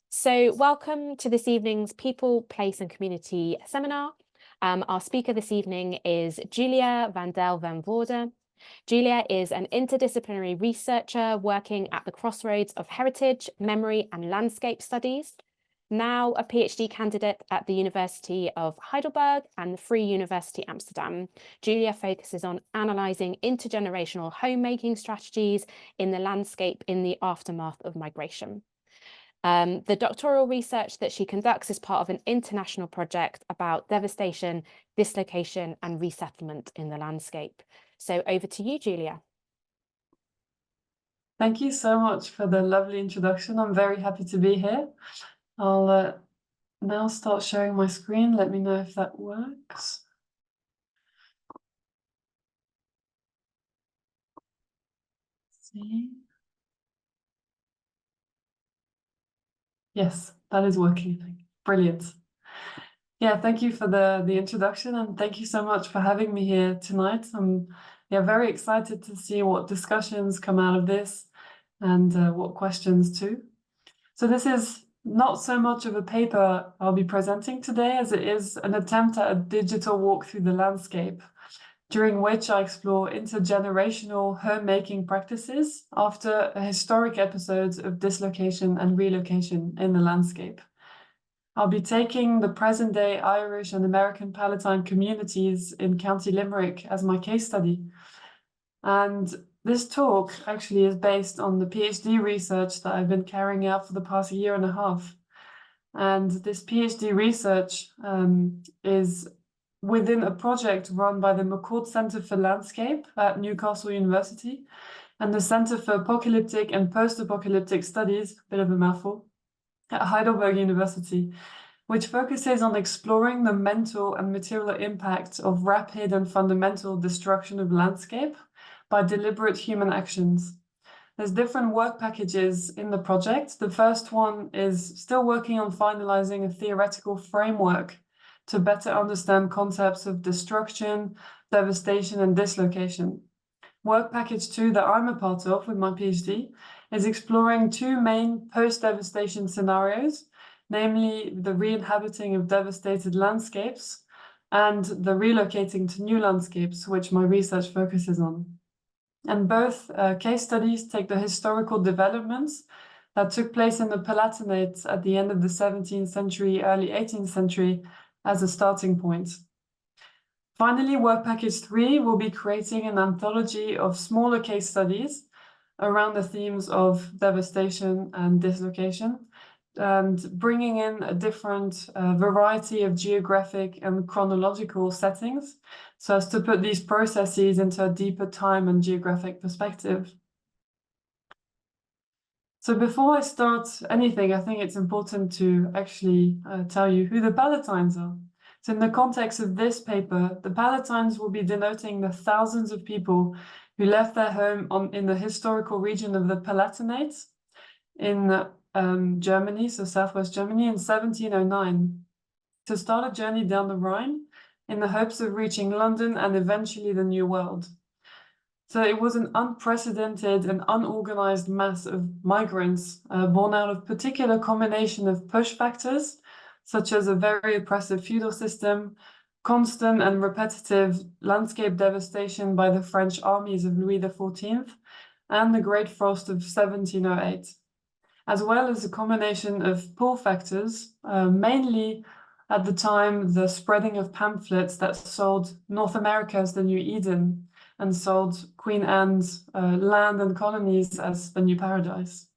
So welcome to this evening's People, Place and Community seminar. Our speaker this evening is Julia van Duijvenvoorde. Julia is an interdisciplinary researcher working at the crossroads of heritage, memory and landscape studies. Now a PhD candidate at the University of Heidelberg and the Vrije University Amsterdam, Julia focuses on analysing intergenerational homemaking strategies in the landscape in the aftermath of migration. The doctoral research that she conducts is part of an international project about devastation, dislocation and resettlement in the landscape. So over to you, Julia. Thank you so much for the lovely introduction. I'm very happy to be here. I'll now start sharing my screen. Let me know if that works. Let's see. Yes, that is working, I think. Brilliant. Yeah, thank you for the introduction, and thank you so much for having me here tonight. I'm very excited to see what discussions come out of this and what questions too. So this is not so much of a paper I'll be presenting today as it is an attempt at a digital walk through the landscape, during which I explore intergenerational homemaking practices after a historic episode of dislocation and relocation in the landscape. I'll be taking the present-day Irish and American Palatine communities in County Limerick as my case study. And this talk actually is based on the PhD research that I've been carrying out for the past year and a half. And this PhD research is within a project run by the McCourt Centre for Landscape at Newcastle University and the Centre for Apocalyptic and Post-Apocalyptic Studies, a bit of a mouthful, at Heidelberg University, which focuses on exploring the mental and material impact of rapid and fundamental destruction of landscape by deliberate human actions. There's different work packages in the project. The first one is still working on finalizing a theoretical framework to better understand concepts of destruction, devastation, and dislocation. Work package 2 that I'm a part of with my PhD is exploring two main post-devastation scenarios, namely the re-inhabiting of devastated landscapes and the relocating to new landscapes, which my research focuses on. And both case studies take the historical developments that took place in the Palatinate at the end of the 17th century, early 18th century as a starting point. Finally, work package 3 will be creating an anthology of smaller case studies around the themes of devastation and dislocation, and bringing in a different variety of geographic and chronological settings, so as to put these processes into a deeper time and geographic perspective. So before I start anything, I think it's important to actually tell you who the Palatines are. So in the context of this paper, the Palatines will be denoting the thousands of people who left their home in the historical region of the Palatinate in Germany, so southwest Germany, in 1709, to start a journey down the Rhine in the hopes of reaching London and eventually the New World. So it was an unprecedented and unorganized mass of migrants born out of particular combination of push factors, such as a very oppressive feudal system, constant and repetitive landscape devastation by the French armies of Louis XIV, and the Great Frost of 1708, as well as a combination of pull factors, mainly at the time the spreading of pamphlets that sold North America as the new Eden and sold Queen Anne's land and colonies as the new paradise.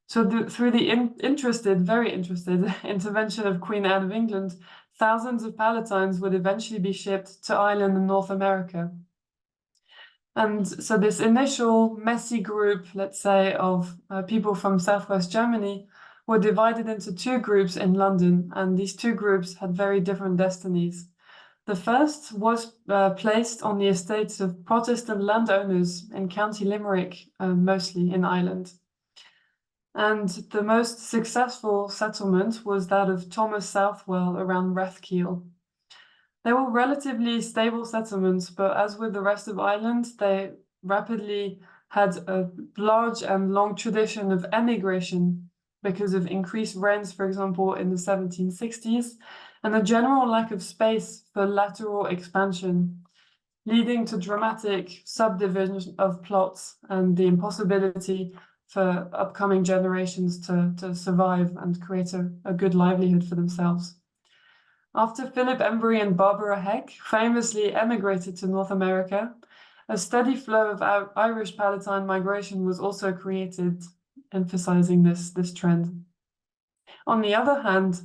So through the very interested intervention of Queen Anne of England, thousands of Palatines would eventually be shipped to Ireland and North America. And so this initial messy group, let's say, of people from southwest Germany were divided into two groups in London, and these two groups had very different destinies. The first was placed on the estates of Protestant landowners in County Limerick, mostly in Ireland. And the most successful settlement was that of Thomas Southwell around Rathkeale. They were relatively stable settlements, but as with the rest of Ireland, they rapidly had a large and long tradition of emigration because of increased rents, for example, in the 1760s, and a general lack of space for lateral expansion, leading to dramatic subdivision of plots and the impossibility for upcoming generations to survive and create a good livelihood for themselves. After Philip Embry and Barbara Heck famously emigrated to North America, a steady flow of Irish Palatine migration was also created, emphasizing this trend. On the other hand,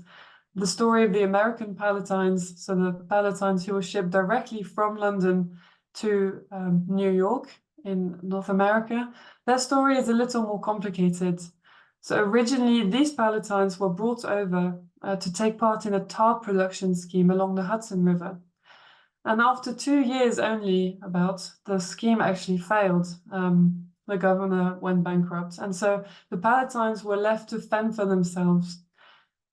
the story of the American Palatines, so the Palatines who were shipped directly from London to New York in North America, their story is a little more complicated. So originally, these Palatines were brought over to take part in a tar production scheme along the Hudson River. And after 2 years only, the scheme actually failed. The governor went bankrupt. And so the Palatines were left to fend for themselves.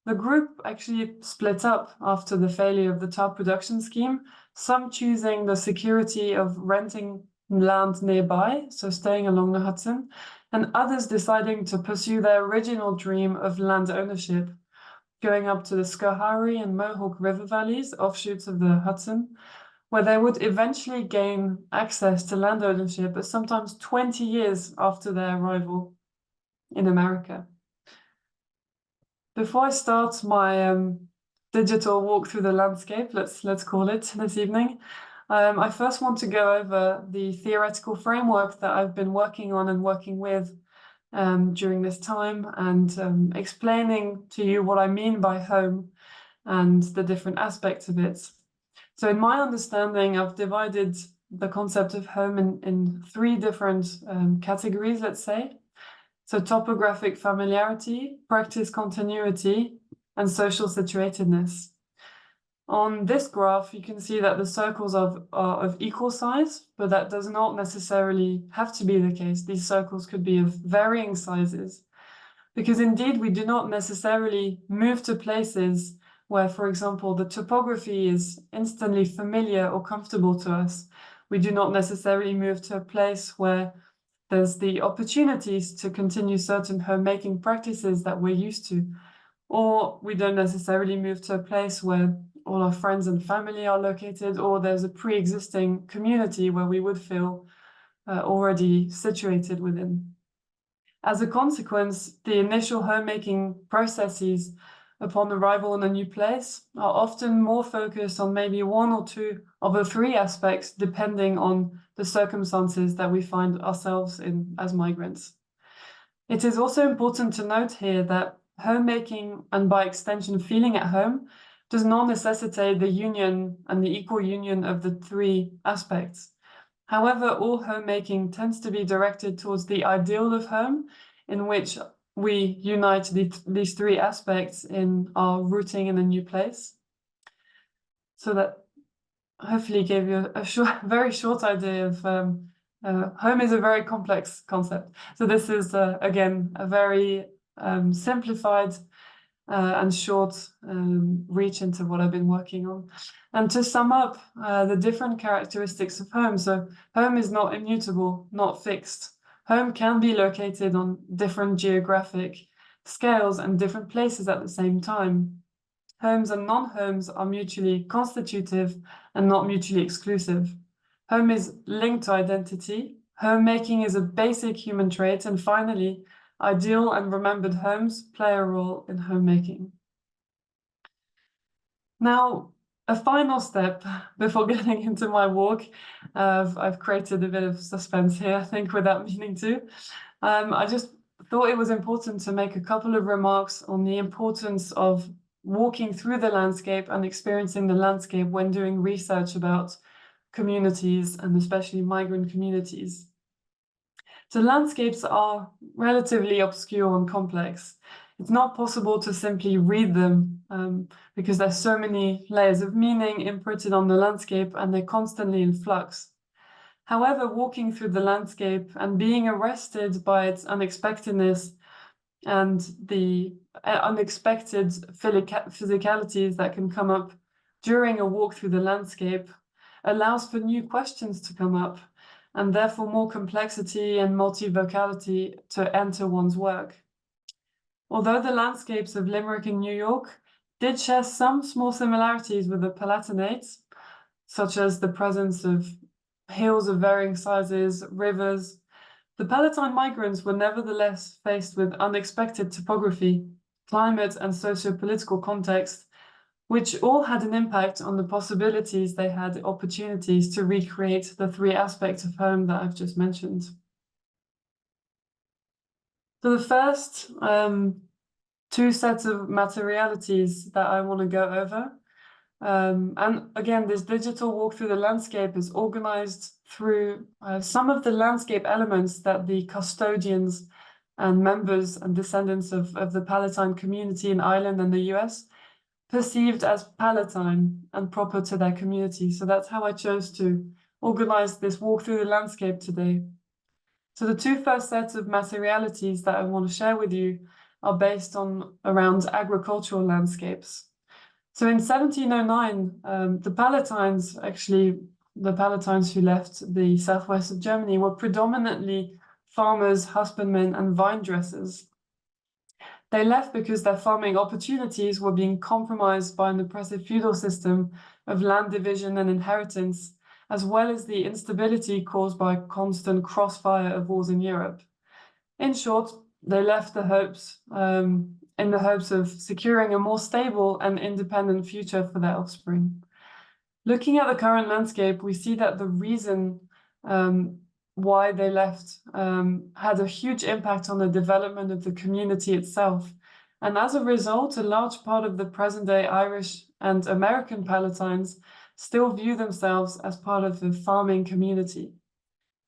The group actually split up after the failure of the tar production scheme, some choosing the security of renting land nearby, so staying along the Hudson, and others deciding to pursue their original dream of land ownership, going up to the Schoharie and Mohawk River valleys, offshoots of the Hudson, where they would eventually gain access to land ownership, but sometimes 20 years after their arrival in America. Before I start my digital walk through the landscape, let's call it this evening, I first want to go over the theoretical framework that I've been working on and working with during this time, and explaining to you what I mean by home and the different aspects of it. So in my understanding, I've divided the concept of home in 3 different categories, let's say. So topographic familiarity, practice continuity, and social situatedness. On this graph, you can see that the circles are of equal size, but that does not necessarily have to be the case. These circles could be of varying sizes, because indeed we do not necessarily move to places where, for example, the topography is instantly familiar or comfortable to us. We do not necessarily move to a place where there's the opportunities to continue certain homemaking practices that we're used to, or we don't necessarily move to a place where all our friends and family are located, or there's a pre-existing community where we would feel already situated within. As a consequence, the initial homemaking processes upon arrival in a new place are often more focused on maybe 1 or 2 of the 3 aspects, depending on the circumstances that we find ourselves in as migrants. It is also important to note here that homemaking, and by extension feeling at home, does not necessitate the union and the equal union of the 3 aspects. However, all homemaking tends to be directed towards the ideal of home, in which we unite these 3 aspects in our rooting in a new place. So that hopefully gave you a very short idea of home is a very complex concept. So this is, again, a very simplified and short reach into what I've been working on. And to sum up the different characteristics of home, so home is not immutable, not fixed. Home can be located on different geographic scales and different places at the same time. Homes and non-homes are mutually constitutive and not mutually exclusive. Home is linked to identity. Homemaking is a basic human trait. And finally, ideal and remembered homes play a role in homemaking. Now, a final step before getting into my walk. I've created a bit of suspense here, I think, without meaning to. I just thought it was important to make a couple of remarks on the importance of walking through the landscape and experiencing the landscape when doing research about communities, and especially migrant communities. So landscapes are relatively obscure and complex. It's not possible to simply read them because there's so many layers of meaning imprinted on the landscape, and they're constantly in flux. However, walking through the landscape and being arrested by its unexpectedness and the unexpected physicalities that can come up during a walk through the landscape allows for new questions to come up, and therefore more complexity and multivocality to enter one's work. although the landscapes of Limerick and New York did share some small similarities with the Palatinate, such as the presence of hills of varying sizes, rivers, the Palatine migrants were nevertheless faced with unexpected topography, climate, and socio-political context, which all had an impact on the possibilities they had, opportunities to recreate the three aspects of home that I've just mentioned. So the first two sets of materialities that I want to go over. And again, this digital walk through the landscape is organized through some of the landscape elements that the custodians and members and descendants of the Palatine community in Ireland and the US perceived as Palatine and proper to their community. So that's how I chose to organize this walk through the landscape today. So the two first sets of materialities that I want to share with you are based on around agricultural landscapes. So in 1709, the Palatines, actually the Palatines who left the southwest of Germany, were predominantly farmers, husbandmen, and vine dressers. They left because their farming opportunities were being compromised by an oppressive feudal system of land division and inheritance, as well as the instability caused by constant crossfire of wars in Europe. In short, they left in the hopes of securing a more stable and independent future for their offspring. Looking at the current landscape, we see that the reason why they left had a huge impact on the development of the community itself. And as a result, a large part of the present-day Irish and American Palatines still view themselves as part of the farming community.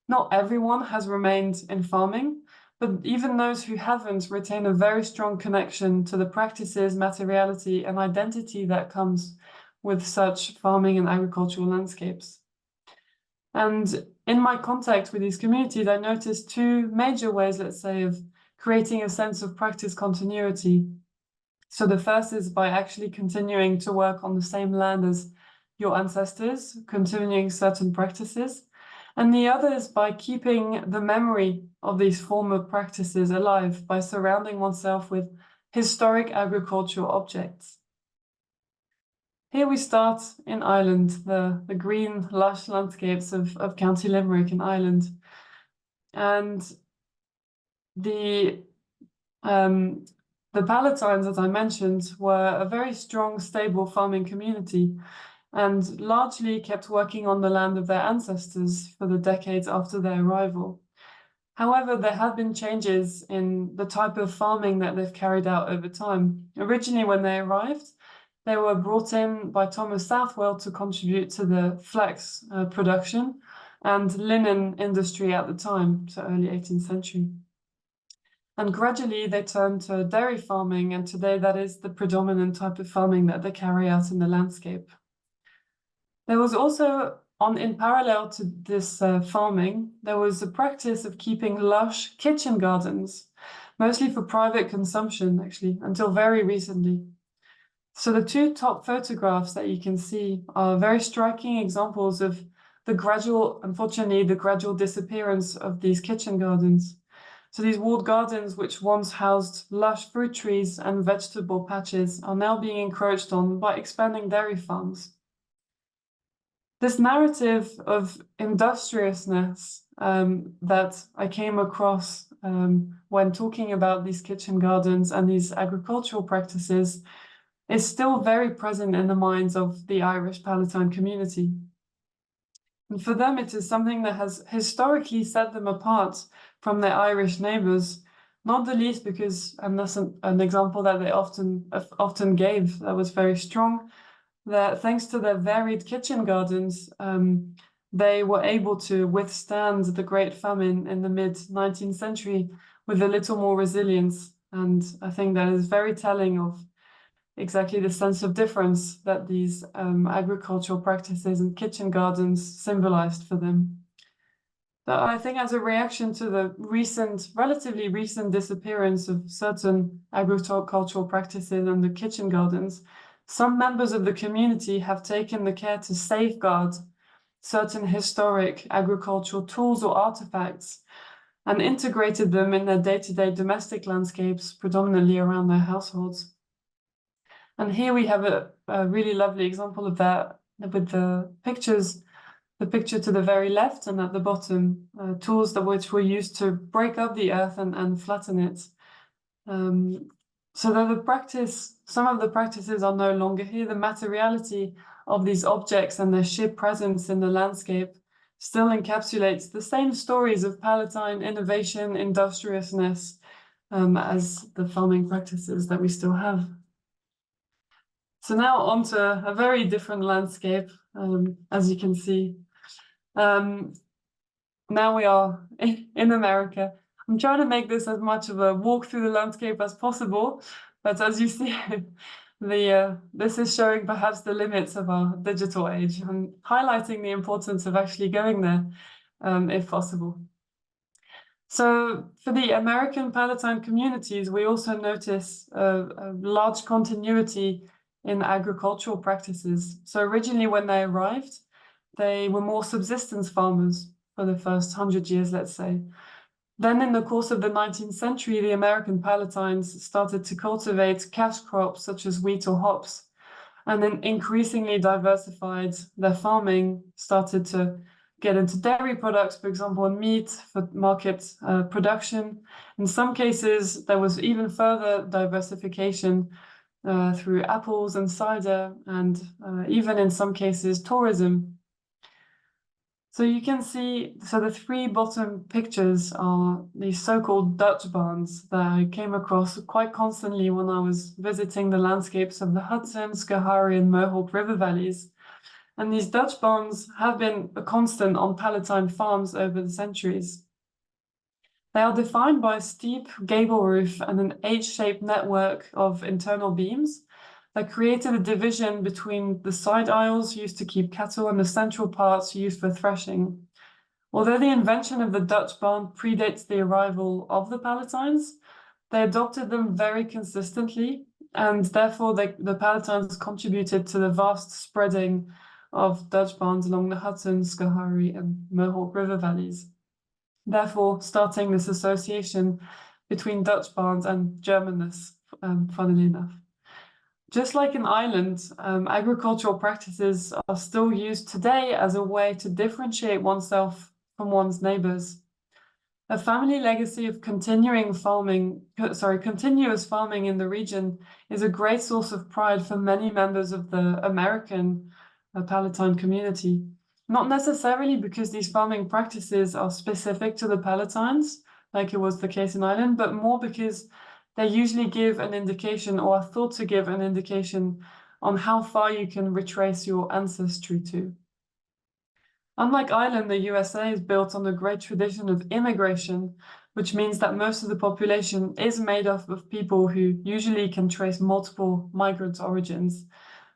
Not everyone has remained in farming, but even those who haven't retain a very strong connection to the practices, materiality, and identity that comes with such farming and agricultural landscapes. And in my contact with these communities, I noticed two major ways, let's say, of creating a sense of practice continuity. So the first is by actually continuing to work on the same land as your ancestors, continuing certain practices. And the other is by keeping the memory of these former practices alive by surrounding oneself with historic agricultural objects. Here we start in Ireland, the green, lush landscapes of County Limerick in Ireland. And the Palatines, as I mentioned, were a very strong, stable farming community and largely kept working on the land of their ancestors for the decades after their arrival. However, there have been changes in the type of farming that they've carried out over time. Originally, when they arrived, they were brought in by Thomas Southwell to contribute to the flax production and linen industry at the time, so early 18th century. And gradually they turned to dairy farming, and today that is the predominant type of farming that they carry out in the landscape. There was also, in parallel to this farming, there was a practice of keeping lush kitchen gardens, mostly for private consumption, actually, until very recently. So the two top photographs that you can see are very striking examples of unfortunately, the gradual disappearance of these kitchen gardens. So these walled gardens, which once housed lush fruit trees and vegetable patches, are now being encroached on by expanding dairy farms. This narrative of industriousness that I came across when talking about these kitchen gardens and these agricultural practices is still very present in the minds of the Irish Palatine community. And for them, it is something that has historically set them apart from their Irish neighbours, not the least because, and that's an example that they often gave that was very strong, that thanks to their varied kitchen gardens, they were able to withstand the Great Famine in the mid-19th century with a little more resilience. And I think that is very telling of exactly the sense of difference that these agricultural practices and kitchen gardens symbolized for them. So I think as a reaction to the relatively recent disappearance of certain agricultural practices and the kitchen gardens, some members of the community have taken the care to safeguard certain historic agricultural tools or artifacts and integrated them in their day-to-day domestic landscapes, predominantly around their households. And here we have a really lovely example of that with the pictures, the picture to the very left and at the bottom, tools which were used to break up the earth and flatten it. So that some of the practices are no longer here, the materiality of these objects and their sheer presence in the landscape still encapsulates the same stories of Palatine innovation, industriousness, as the farming practices that we still have. So now onto a very different landscape, as you can see. Now we are in America. I'm trying to make this as much of a walk through the landscape as possible, but as you see, this is showing perhaps the limits of our digital age and highlighting the importance of actually going there, if possible. So for the American Palatine communities, we also notice a large continuity in agricultural practices. So originally when they arrived, they were more subsistence farmers for the first 100 years, let's say. Then in the course of the 19th century, the American Palatines started to cultivate cash crops such as wheat or hops, and then increasingly diversified their farming, started to get into dairy products, for example, and meat for market production. In some cases, there was even further diversification through apples and cider, and even in some cases, tourism. So you can see, so the three bottom pictures are these so-called Dutch barns that I came across quite constantly when I was visiting the landscapes of the Hudson, Schoharie, and Mohawk river valleys. And these Dutch barns have been a constant on Palatine farms over the centuries. They are defined by a steep gable roof and an H-shaped network of internal beams that created a division between the side aisles used to keep cattle and the central parts used for threshing. Although the invention of the Dutch barn predates the arrival of the Palatines, they adopted them very consistently, and therefore the Palatines contributed to the vast spreading of Dutch barns along the Hudson, Schoharie, and Mohawk river valleys, therefore starting this association between Dutch barns and Germanness, funnily enough. Just like in Ireland, agricultural practices are still used today as a way to differentiate oneself from one's neighbors. A family legacy of continuous farming in the region is a great source of pride for many members of the American Palatine community. Not necessarily because these farming practices are specific to the Palatines, like it was the case in Ireland, but more because they usually give an indication, or are thought to give an indication, on how far you can retrace your ancestry to. Unlike Ireland, the USA is built on a great tradition of immigration, which means that most of the population is made up of people who usually can trace multiple migrant origins,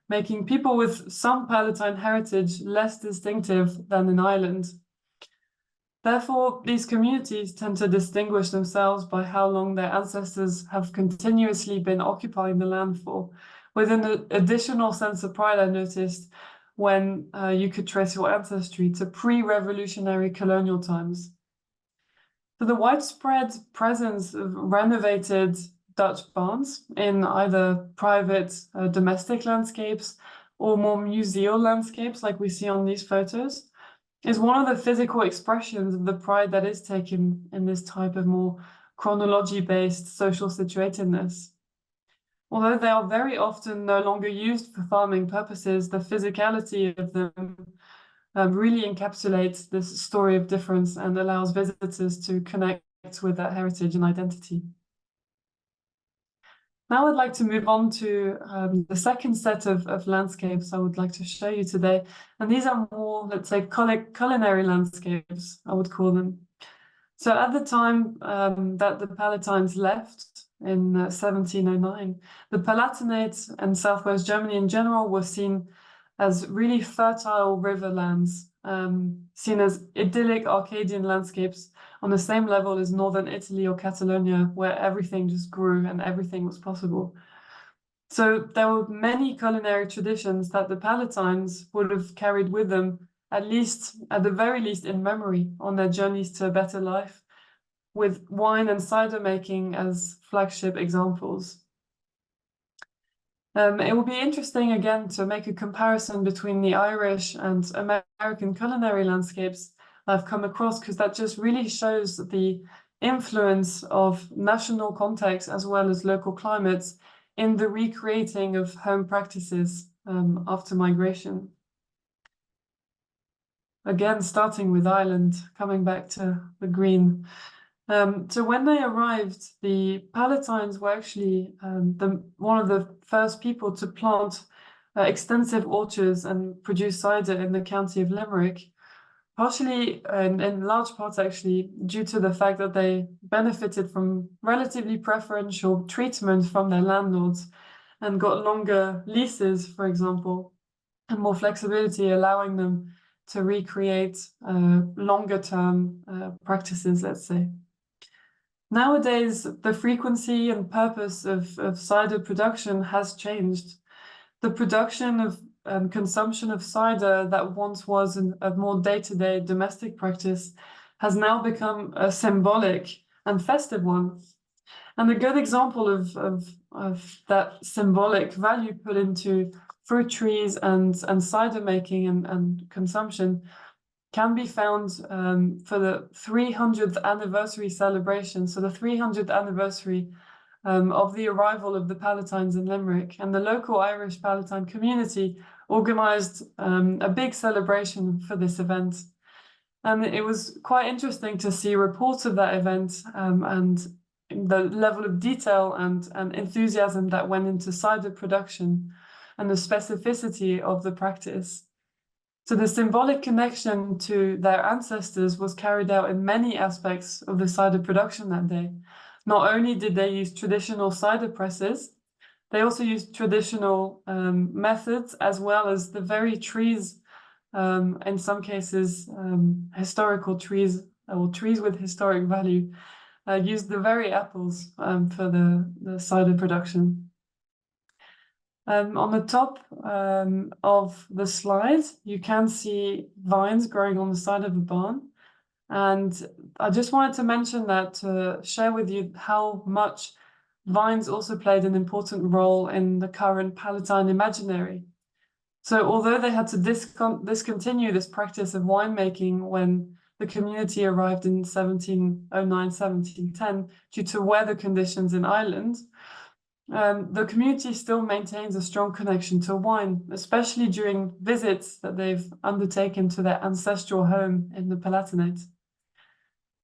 making people with some Palatine heritage less distinctive than in Ireland. Therefore, these communities tend to distinguish themselves by how long their ancestors have continuously been occupying the land for, with an additional sense of pride I noticed when you could trace your ancestry to pre-revolutionary colonial times. So the widespread presence of renovated Dutch barns in either private domestic landscapes or more museal landscapes like we see on these photos is one of the physical expressions of the pride that is taken in this type of more chronology-based social situatedness. Although they are very often no longer used for farming purposes, the physicality of them really encapsulates this story of difference and allows visitors to connect with that heritage and identity. Now I'd like to move on to the second set of landscapes I would like to show you today. And these are more, let's say, culinary landscapes, I would call them. So at the time that the Palatines left in 1709, the Palatinate and southwest Germany in general were seen as really fertile riverlands, seen as idyllic Arcadian landscapes on the same level as northern Italy or Catalonia, where everything just grew and everything was possible. So there were many culinary traditions that the Palatines would have carried with them, at the very least in memory, on their journeys to a better life. with wine and cider making as flagship examples. It will be interesting again to make a comparison between the Irish and American culinary landscapes I've come across, because that just really shows the influence of national context as well as local climates in the recreating of home practices after migration. Again, starting with Ireland, coming back to the green. So when they arrived, the Palatines were actually one of the first people to plant extensive orchards and produce cider in the county of Limerick, partially in large part actually due to the fact that they benefited from relatively preferential treatment from their landlords and got longer leases, for example, and more flexibility, allowing them to recreate longer term practices, let's say. Nowadays, the frequency and purpose of cider production has changed. The production of consumption of cider that once was a more day-to-day domestic practice has now become a symbolic and festive one. And a good example of that symbolic value put into fruit trees and cider making and consumption can be found for the 300th anniversary celebration. So the 300th anniversary of the arrival of the Palatines in Limerick, and the local Irish Palatine community organized a big celebration for this event. And it was quite interesting to see reports of that event and the level of detail and enthusiasm that went into cider production and the specificity of the practice. So the symbolic connection to their ancestors was carried out in many aspects of the cider production that day. Not only did they use traditional cider presses, they also used traditional methods, as well as the very trees, in some cases, historical trees, or trees with historic value, used the very apples for the cider production. On the top of the slide, you can see vines growing on the side of a barn. And I just wanted to mention that to share with you how much vines also played an important role in the current Palatine imaginary. So although they had to discontinue this practice of winemaking when the community arrived in 1709, 1710, due to weather conditions in Ireland, the community still maintains a strong connection to wine, especially during visits that they've undertaken to their ancestral home in the Palatinate.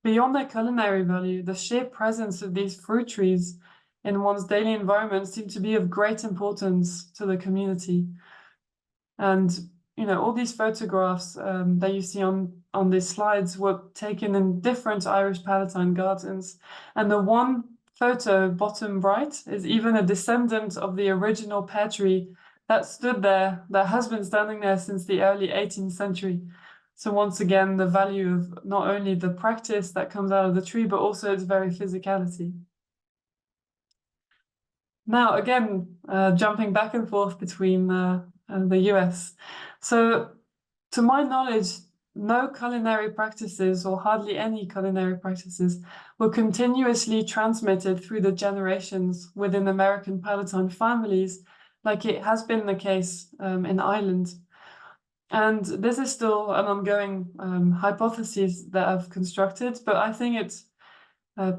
Beyond their culinary value, the sheer presence of these fruit trees in one's daily environment seemed to be of great importance to the community. And, you know, all these photographs that you see on these slides were taken in different Irish Palatine gardens. And the one photo, bottom right, is even a descendant of the original pear tree that stood there, that has been standing there since the early 18th century. So once again, the value of not only the practice that comes out of the tree, but also its very physicality. Now, again, jumping back and forth between the US. So to my knowledge, no culinary practices, or hardly any culinary practices, were continuously transmitted through the generations within American Palatine families, like it has been the case in Ireland. And this is still an ongoing hypothesis that I've constructed, but I think it's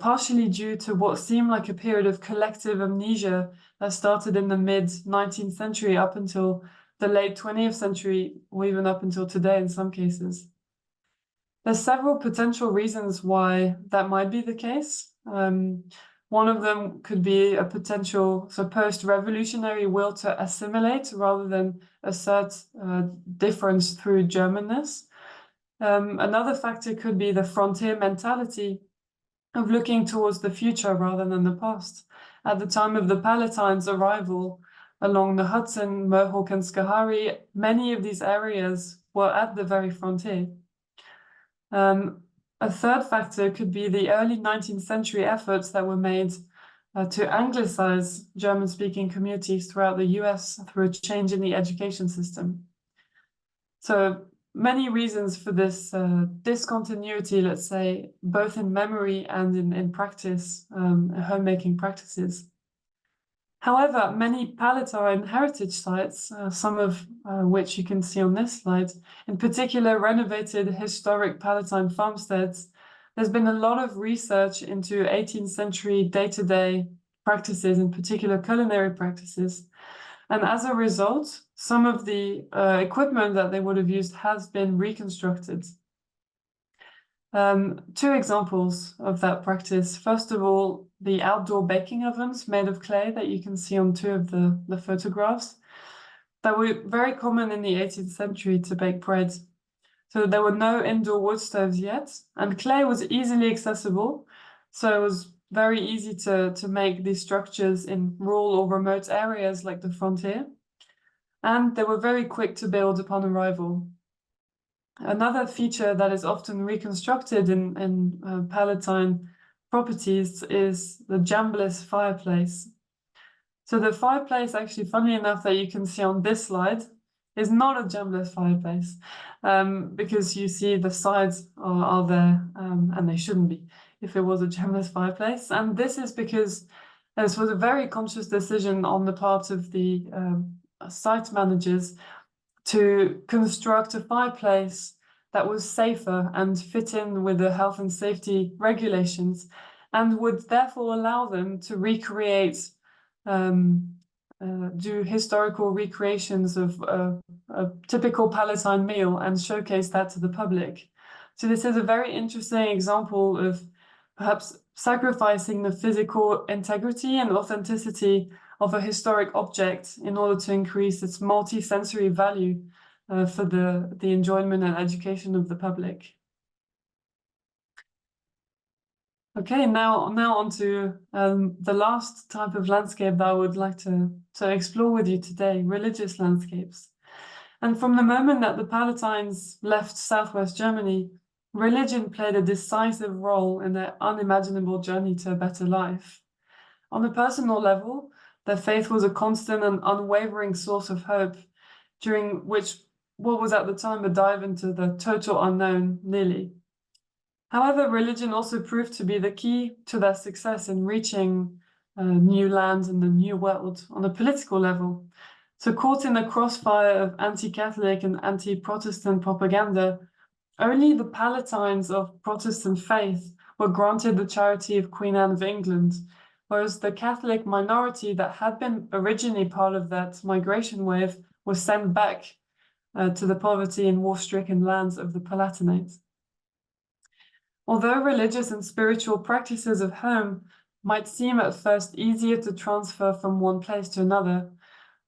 partially due to what seemed like a period of collective amnesia that started in the mid-19th century up until the late 20th century, or even up until today in some cases. There's several potential reasons why that might be the case. One of them could be a potential post-revolutionary will to assimilate rather than assert difference through Germanness. Another factor could be the frontier mentality of looking towards the future rather than the past. At the time of the Palatine's arrival along the Hudson, Mohawk and Schoharie, many of these areas were at the very frontier. A third factor could be the early 19th century efforts that were made to anglicize German-speaking communities throughout the US through a change in the education system. So many reasons for this discontinuity, let's say, both in memory and in practice, homemaking practices. However, many Palatine heritage sites, some of which you can see on this slide, in particular renovated historic Palatine farmsteads, there's been a lot of research into 18th century day-to-day practices, in particular culinary practices. And as a result, some of the equipment that they would have used has been reconstructed. Two examples of that practice. First of all, the outdoor baking ovens made of clay that you can see on two of the photographs that were very common in the 18th century to bake bread. So there were no indoor wood stoves yet, and clay was easily accessible. So it was very easy to make these structures in rural or remote areas like the frontier. And they were very quick to build upon arrival. Another feature that is often reconstructed in Palatine properties is the jambless fireplace. So the fireplace, actually, funny enough, that you can see on this slide is not a jambless fireplace, because you see the sides are there, and they shouldn't be if it was a jambless fireplace. And this is because this was a very conscious decision on the part of the site managers to construct a fireplace that was safer and fit in with the health and safety regulations, and would therefore allow them to recreate, do historical recreations of a typical Palatine meal and showcase that to the public. So this is a very interesting example of perhaps sacrificing the physical integrity and authenticity of a historic object in order to increase its multi-sensory value for the enjoyment and education of the public. Okay, now on to the last type of landscape that I would like to explore with you today, religious landscapes. And from the moment that the Palatines left southwest Germany, religion played a decisive role in their unimaginable journey to a better life. On a personal level, their faith was a constant and unwavering source of hope, during which what was at the time a dive into the total unknown, nearly. However, religion also proved to be the key to their success in reaching new lands and the new world on a political level. So caught in the crossfire of anti-Catholic and anti-Protestant propaganda, only the Palatines of Protestant faith were granted the charity of Queen Anne of England, whereas the Catholic minority that had been originally part of that migration wave was sent back to the poverty and war-stricken lands of the Palatinate. Although religious and spiritual practices of home might seem at first easier to transfer from one place to another,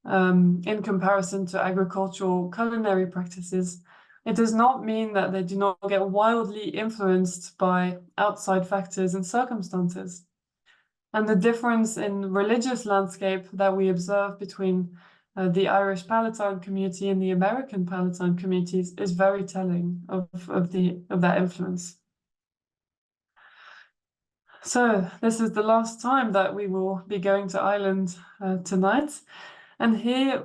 in comparison to agricultural culinary practices, it does not mean that they do not get wildly influenced by outside factors and circumstances. And the difference in religious landscape that we observe between the Irish Palatine community and the American Palatine communities is very telling of that influence. So this is the last time that we will be going to Ireland tonight. And here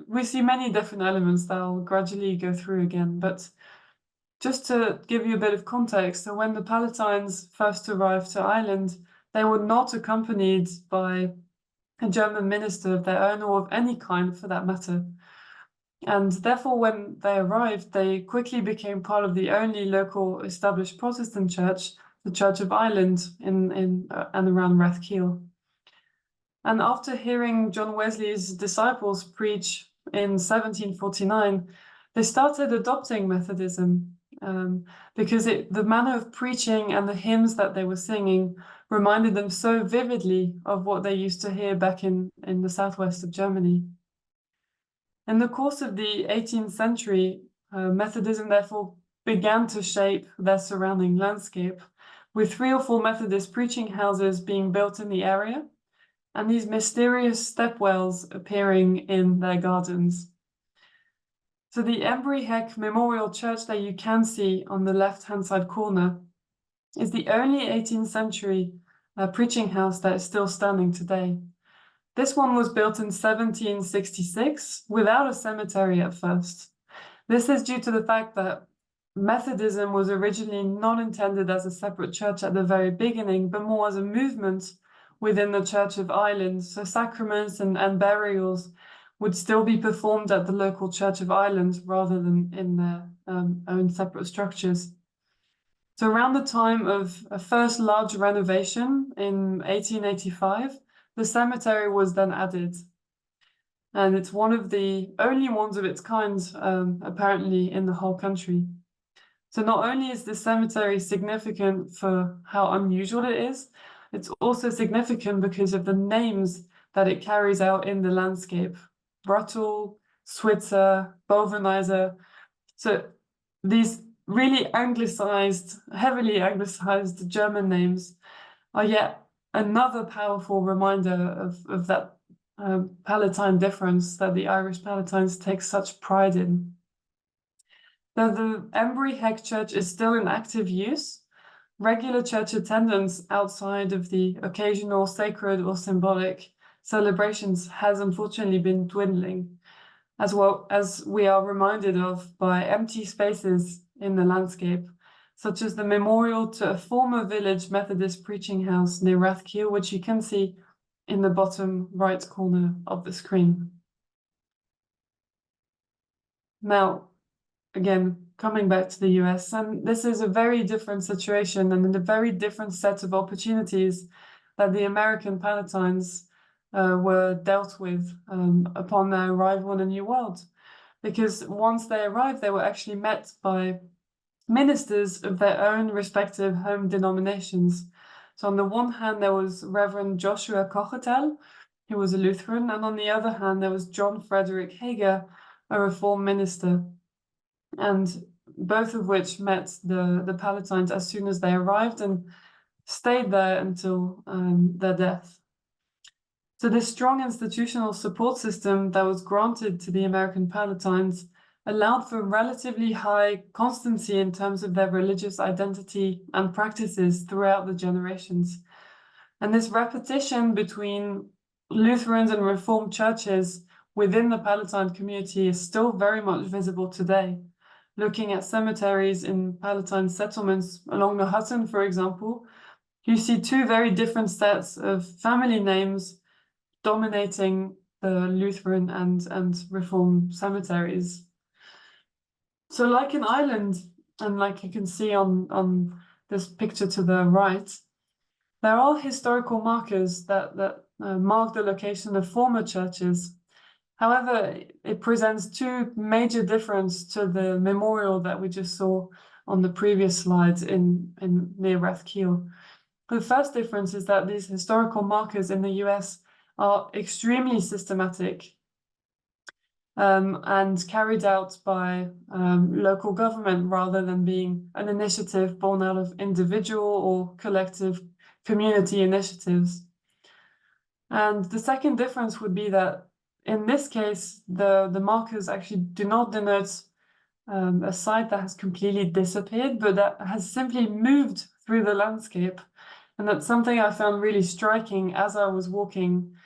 we see many different elements that I'll gradually go through again. But just to give you a bit of context, so when the Palatines first arrived to Ireland, they were not accompanied by a German minister of their own or of any kind for that matter. And therefore, when they arrived, they quickly became part of the only local established Protestant church, the Church of Ireland in and around Rathkeale. And after hearing John Wesley's disciples preach in 1749, they started adopting Methodism because the manner of preaching and the hymns that they were singing reminded them so vividly of what they used to hear back in the southwest of Germany. In the course of the 18th century, Methodism therefore began to shape their surrounding landscape, with 3 or 4 Methodist preaching houses being built in the area, and these mysterious stepwells appearing in their gardens. So the Embry Heck Memorial Church that you can see on the left-hand side corner is the only 18th century preaching house that is still standing today. This one was built in 1766 without a cemetery at first. This is due to the fact that Methodism was originally not intended as a separate church at the very beginning, but more as a movement within the Church of Ireland. So sacraments and burials would still be performed at the local Church of Ireland rather than in their own separate structures. So around the time of a first large renovation in 1885, the cemetery was then added. And it's one of the only ones of its kind, apparently, in the whole country. So not only is this cemetery significant for how unusual it is, it's also significant because of the names that it carries out in the landscape. Bruttel, Switzer, Bovenizer. So these really anglicized, heavily anglicized German names are yet another powerful reminder of that Palatine difference that the Irish Palatines take such pride in. Though the Embry Heck Church is still in active use, regular church attendance outside of the occasional sacred or symbolic celebrations has unfortunately been dwindling, as well as we are reminded of by empty spaces in the landscape, such as the memorial to a former village Methodist preaching house near Rathkeil, which you can see in the bottom right corner of the screen. Now, again, coming back to the US, and this is a very different situation and a very different set of opportunities that the American Palatines were dealt with upon their arrival in the New World. Because once they arrived, they were actually met by ministers of their own respective home denominations. So on the one hand, there was Reverend Joshua Kochetel, who was a Lutheran, and on the other hand, there was John Frederick Hager, a Reformed minister, and both of which met the Palatines as soon as they arrived and stayed there until their death. So this strong institutional support system that was granted to the American Palatines allowed for relatively high constancy in terms of their religious identity and practices throughout the generations. And this repetition between Lutherans and Reformed churches within the Palatine community is still very much visible today. Looking at cemeteries in Palatine settlements along the Hudson, for example, you see two very different sets of family names dominating the Lutheran and Reformed cemeteries. So like in Ireland, and like you can see on this picture to the right, there are historical markers that mark the location of former churches. However, it presents two major differences to the memorial that we just saw on the previous slides in near Rathkeil. The first difference is that these historical markers in the US are extremely systematic and carried out by local government rather than being an initiative born out of individual or collective community initiatives. And the second difference would be that in this case, the markers actually do not denote a site that has completely disappeared, but that has simply moved through the landscape. And that's something I found really striking as I was walking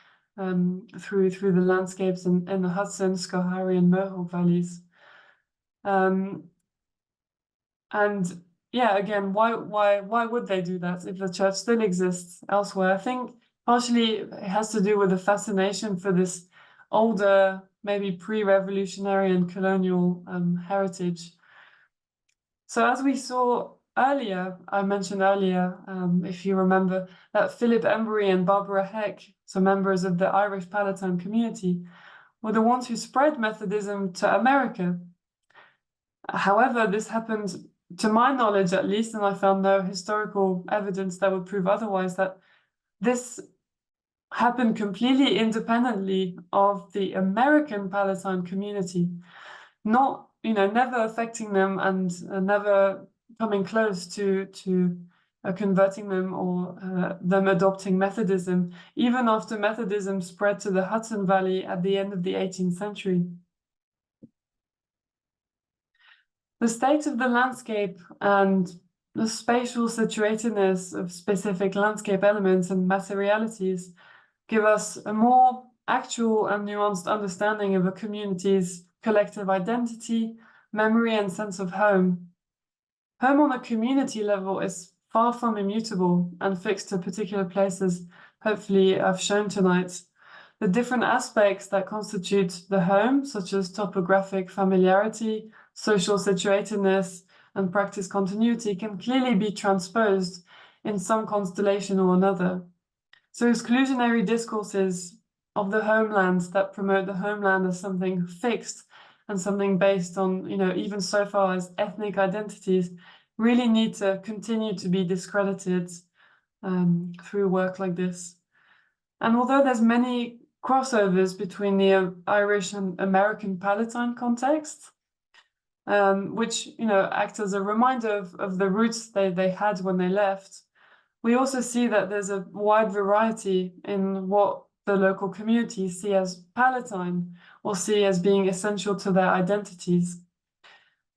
through the landscapes in the Hudson, Schoharie, and Mohawk valleys. And yeah, again, why would they do that if the church still exists elsewhere? I think partially it has to do with the fascination for this older, maybe pre-revolutionary and colonial heritage. So as we saw earlier, I mentioned earlier, if you remember, that Philip Embry and Barbara Heck, so members of the Irish Palatine community, were the ones who spread Methodism to America. However, this happened, to my knowledge at least, and I found no historical evidence that would prove otherwise, that this happened completely independently of the American Palatine community, not, never affecting them and never coming close to converting them or them adopting Methodism, even after Methodism spread to the Hudson Valley at the end of the 18th century. The state of the landscape and the spatial situatedness of specific landscape elements and materialities give us a more actual and nuanced understanding of a community's collective identity, memory and sense of home. Home on a community level is far from immutable and fixed to particular places, hopefully I've shown tonight. The different aspects that constitute the home, such as topographic familiarity, social situatedness, and practice continuity, can clearly be transposed in some constellation or another. So exclusionary discourses of the homeland that promote the homeland as something fixed and something based on, even so far as ethnic identities, really need to continue to be discredited through work like this. And although there's many crossovers between the Irish and American Palatine context, which act as a reminder of the roots they had when they left, we also see that there's a wide variety in what the local communities see as Palatine or see as being essential to their identities.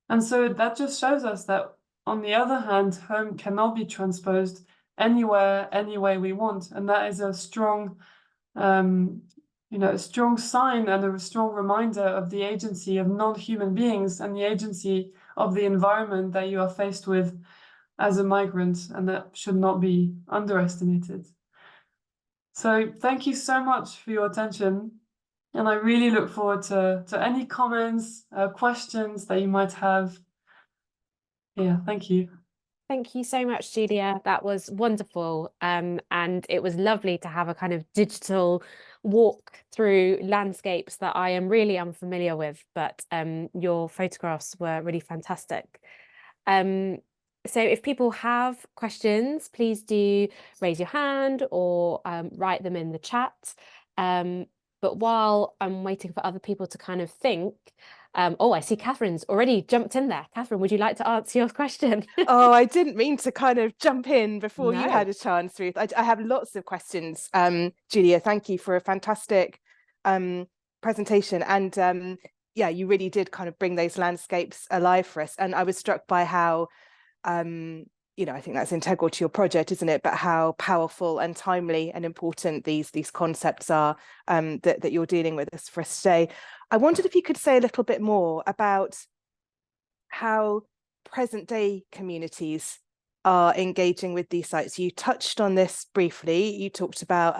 And so that just shows us that, on the other hand, home cannot be transposed anywhere, any way we want. And that is a strong, a strong sign and a strong reminder of the agency of non-human beings and the agency of the environment that you are faced with as a migrant, and that should not be underestimated. So thank you so much for your attention, and I really look forward to any comments, questions that you might have. Yeah, thank you. Thank you so much, Julia. That was wonderful. And it was lovely to have a kind of digital walk through landscapes that I am really unfamiliar with, but your photographs were really fantastic. So if people have questions, please do raise your hand or write them in the chat. But while I'm waiting for other people to kind of think, oh, I see Catherine's already jumped in there. Catherine, would you like to answer your question? Oh, I didn't mean to kind of jump in before you No. had a chance, Ruth. I have lots of questions. Julia, thank you for a fantastic presentation. And yeah, you really did kind of bring those landscapes alive for us. And I was struck by how, I think that's integral to your project, isn't it? But how powerful and timely and important these concepts are that you're dealing with us for us today. I wondered if you could say a little bit more about how present day communities are engaging with these sites. You touched on this briefly. You talked about,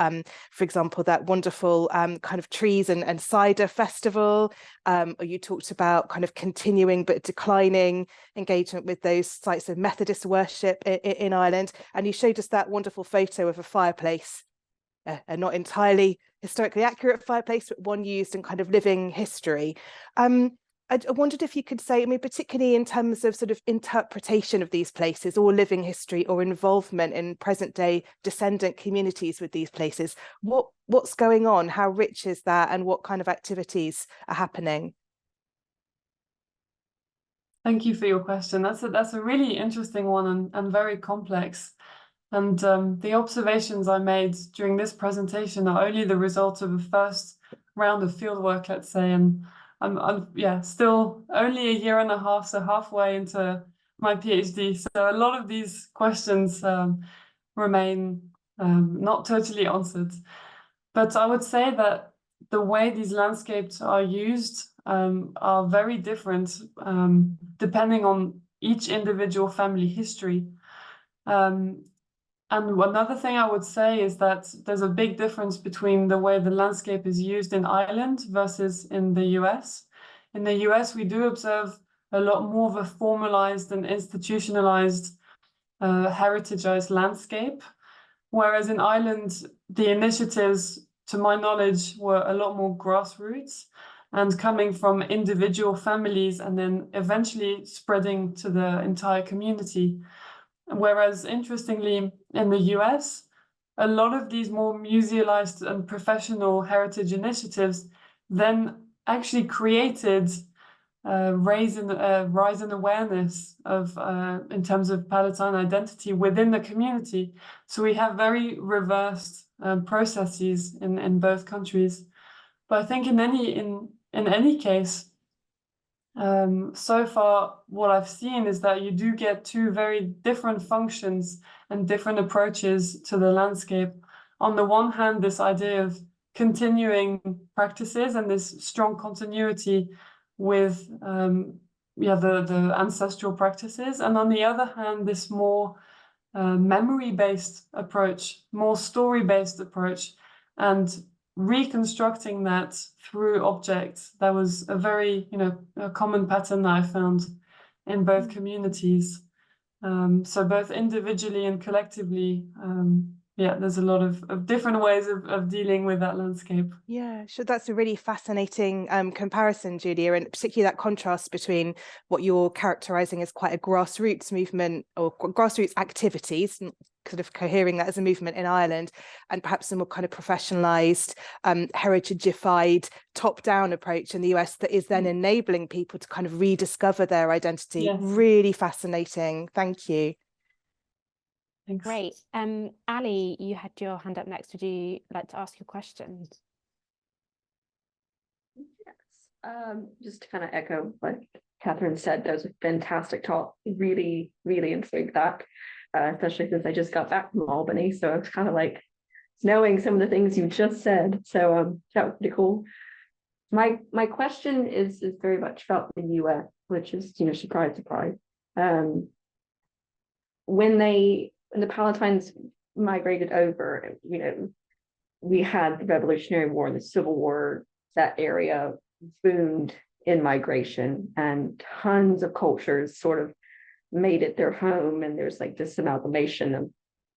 for example, that wonderful kind of trees and cider festival, or you talked about kind of continuing but declining engagement with those sites of Methodist worship in Ireland. And you showed us that wonderful photo of a fireplace, a not entirely historically accurate fireplace, but one used in kind of living history. I wondered if you could say, particularly in terms of sort of interpretation of these places or living history or involvement in present day descendant communities with these places, what's going on? How rich is that? And what kind of activities are happening? Thank you for your question. That's a really interesting one and very complex. And the observations I made during this presentation are only the result of a first round of fieldwork, let's say, and I'm still only a year and a half, so halfway into my PhD. So a lot of these questions remain not totally answered. But I would say that the way these landscapes are used are very different depending on each individual family history. And another thing I would say is that there's a big difference between the way the landscape is used in Ireland versus in the US. In the US, we do observe a lot more of a formalized and institutionalized heritageized landscape, whereas in Ireland, the initiatives, to my knowledge, were a lot more grassroots and coming from individual families and then eventually spreading to the entire community. Whereas, interestingly, in the US, a lot of these more musealized and professional heritage initiatives then actually created rise in awareness of in terms of Palatine identity within the community. So we have very reversed processes in both countries. But I think in any case, so far, what I've seen is that you do get two very different functions and different approaches to the landscape. On the one hand, this idea of continuing practices and this strong continuity with the ancestral practices, and on the other hand, this more memory-based approach, more story-based approach, and reconstructing that through objects. That was a very, a common pattern that I found in both communities. So both individually and collectively, there's a lot of different ways of dealing with that landscape. Yeah, sure. That's a really fascinating comparison, Julia, and particularly that contrast between what you're characterizing as quite a grassroots movement or grassroots activities, sort of cohering that as a movement in Ireland, and perhaps a more kind of professionalized, heritageified, top-down approach in the US that is then enabling people to kind of rediscover their identity. Yes. Really fascinating. Thank you. Thanks. Great. Ali, you had your hand up next. Would you like to ask your questions? Yes. Just to kind of echo what Catherine said, that was a fantastic talk. Really, really enjoyed that, especially since I just got back from Albany. So it's kind of like knowing some of the things you just said. So that was pretty cool. My question is very much about the US, which is, surprise, surprise. When the Palatines migrated over, we had the Revolutionary War and the Civil War. That area boomed in migration, and tons of cultures sort of made it their home. And there's like this amalgamation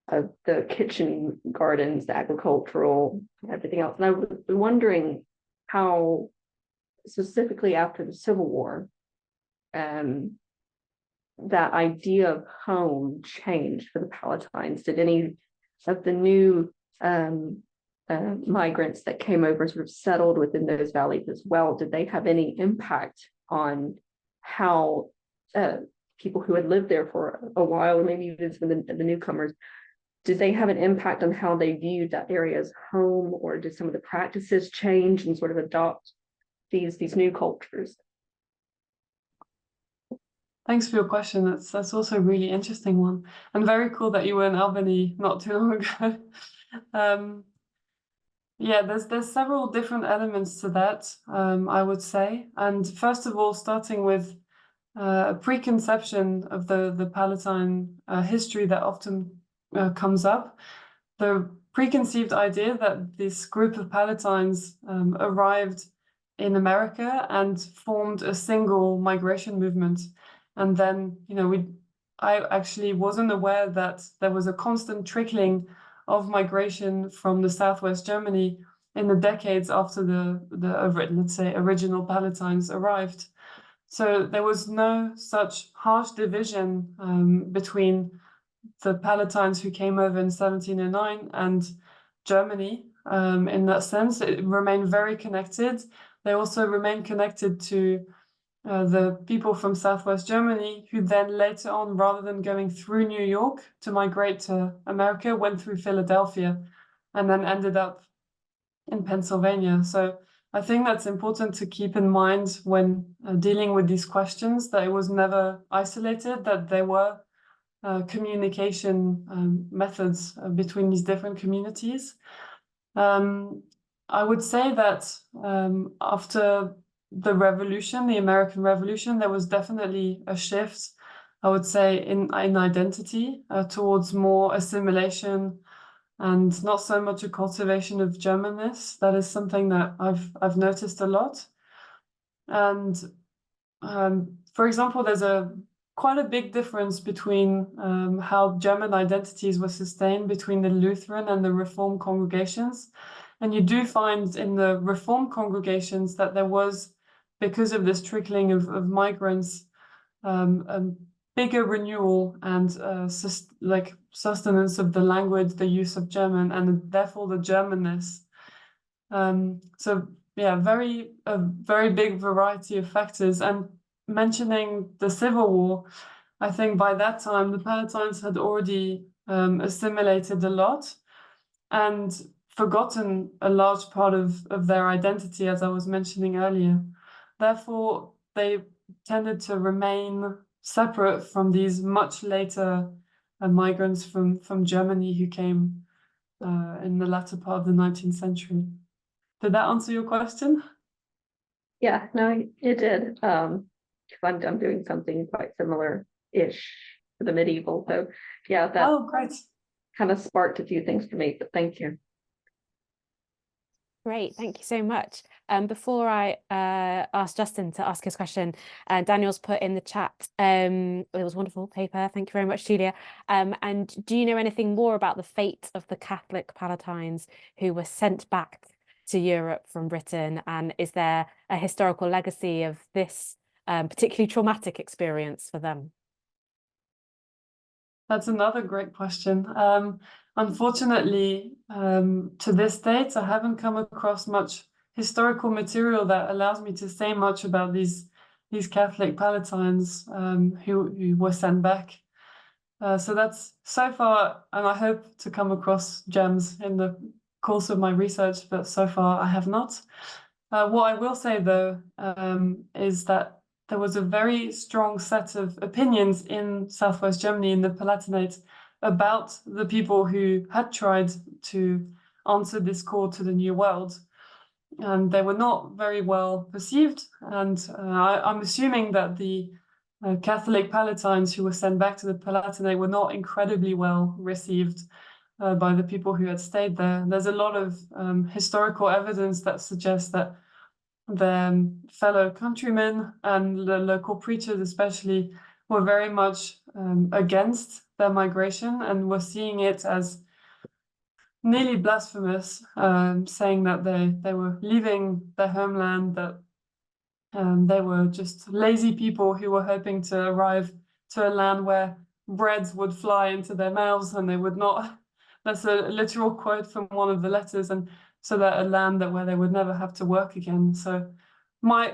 of the kitchen gardens, the agricultural, everything else. And I was wondering how, specifically after the Civil War, that idea of home changed for the Palatines. Did any of the new migrants that came over sort of settled within those valleys as well? Did they have any impact on how people who had lived there for a while, or maybe even some of the newcomers, did they have an impact on how they viewed that area as home, or did some of the practices change and sort of adopt these new cultures? Thanks for your question. That's also a really interesting one, and very cool that you were in Albany not too long ago. There's several different elements to that, I would say. And first of all, starting with a preconception of the Palatine history that often comes up, the preconceived idea that this group of Palatines arrived in America and formed a single migration movement. And then, I actually wasn't aware that there was a constant trickling of migration from the Southwest Germany in the decades after the let's say, original Palatines arrived. So there was no such harsh division between the Palatines who came over in 1709 and Germany. In that sense, it remained very connected. They also remained connected to the people from Southwest Germany, who then later on, rather than going through New York to migrate to America, went through Philadelphia and then ended up in Pennsylvania. So I think that's important to keep in mind when dealing with these questions, that it was never isolated, that there were communication methods between these different communities. I would say that after the revolution, the American Revolution, there was definitely a shift, I would say, in identity towards more assimilation and not so much a cultivation of Germanness. That is something that I've noticed a lot. And for example, there's quite a big difference between how German identities were sustained between the Lutheran and the Reformed congregations. And you do find in the Reformed congregations that there was, because of this trickling of migrants, a bigger renewal and sustenance of the language, the use of German, and therefore the Germanness. So yeah, a very big variety of factors. And mentioning the Civil War, I think by that time the Palatines had already assimilated a lot and forgotten a large part of their identity, as I was mentioning earlier. Therefore, they tended to remain separate from these much later migrants from Germany who came in the latter part of the 19th century. Did that answer your question? Yeah, no, it did. I'm doing something quite similar-ish for the medieval. So yeah, that Great. kind of sparked a few things for me, but thank you. Great, thank you so much. Before I ask Justin to ask his question, Daniel's put in the chat, it was wonderful paper, thank you very much, Julia. And do you know anything more about the fate of the Catholic Palatines who were sent back to Europe from Britain? And is there a historical legacy of this particularly traumatic experience for them? That's another great question. Unfortunately, to this date, I haven't come across much historical material that allows me to say much about these Catholic Palatines who were sent back. So that's so far, and I hope to come across gems in the course of my research, but so far I have not. What I will say, though, is that there was a very strong set of opinions in Southwest Germany, in the Palatinate, about the people who had tried to answer this call to the New World. And they were not very well perceived. And I'm assuming that the Catholic Palatines who were sent back to the Palatinate were not incredibly well received by the people who had stayed there. There's a lot of historical evidence that suggests that their fellow countrymen and the local preachers especially were very much against their migration and were seeing it as nearly blasphemous, saying that they were leaving their homeland, that they were just lazy people who were hoping to arrive to a land where breads would fly into their mouths and they would not. That's a literal quote from one of the letters, and so that a land where they would never have to work again. So my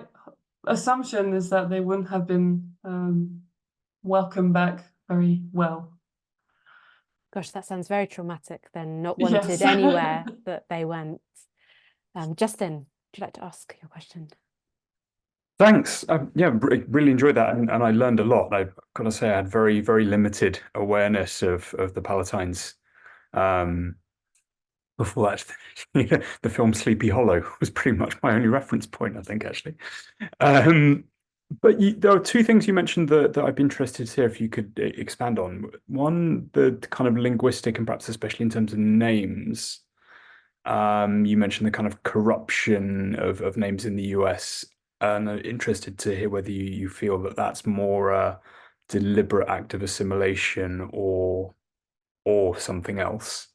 assumption is that they wouldn't have been welcomed back very well. Gosh, that sounds very traumatic then, not wanted Yes. anywhere that they went. Justin, would you like to ask your question? Thanks. Yeah, really enjoyed that, and I learned a lot. I've got to say, I had very, very limited awareness of the Palatines. Before that, the film Sleepy Hollow was pretty much my only reference point, I think, actually. But there are two things you mentioned that I'd be interested to hear if you could expand on. One, the kind of linguistic and perhaps especially in terms of names. You mentioned the kind of corruption of names in the US, and I'm interested to hear whether you feel that that's more a deliberate act of assimilation or something else.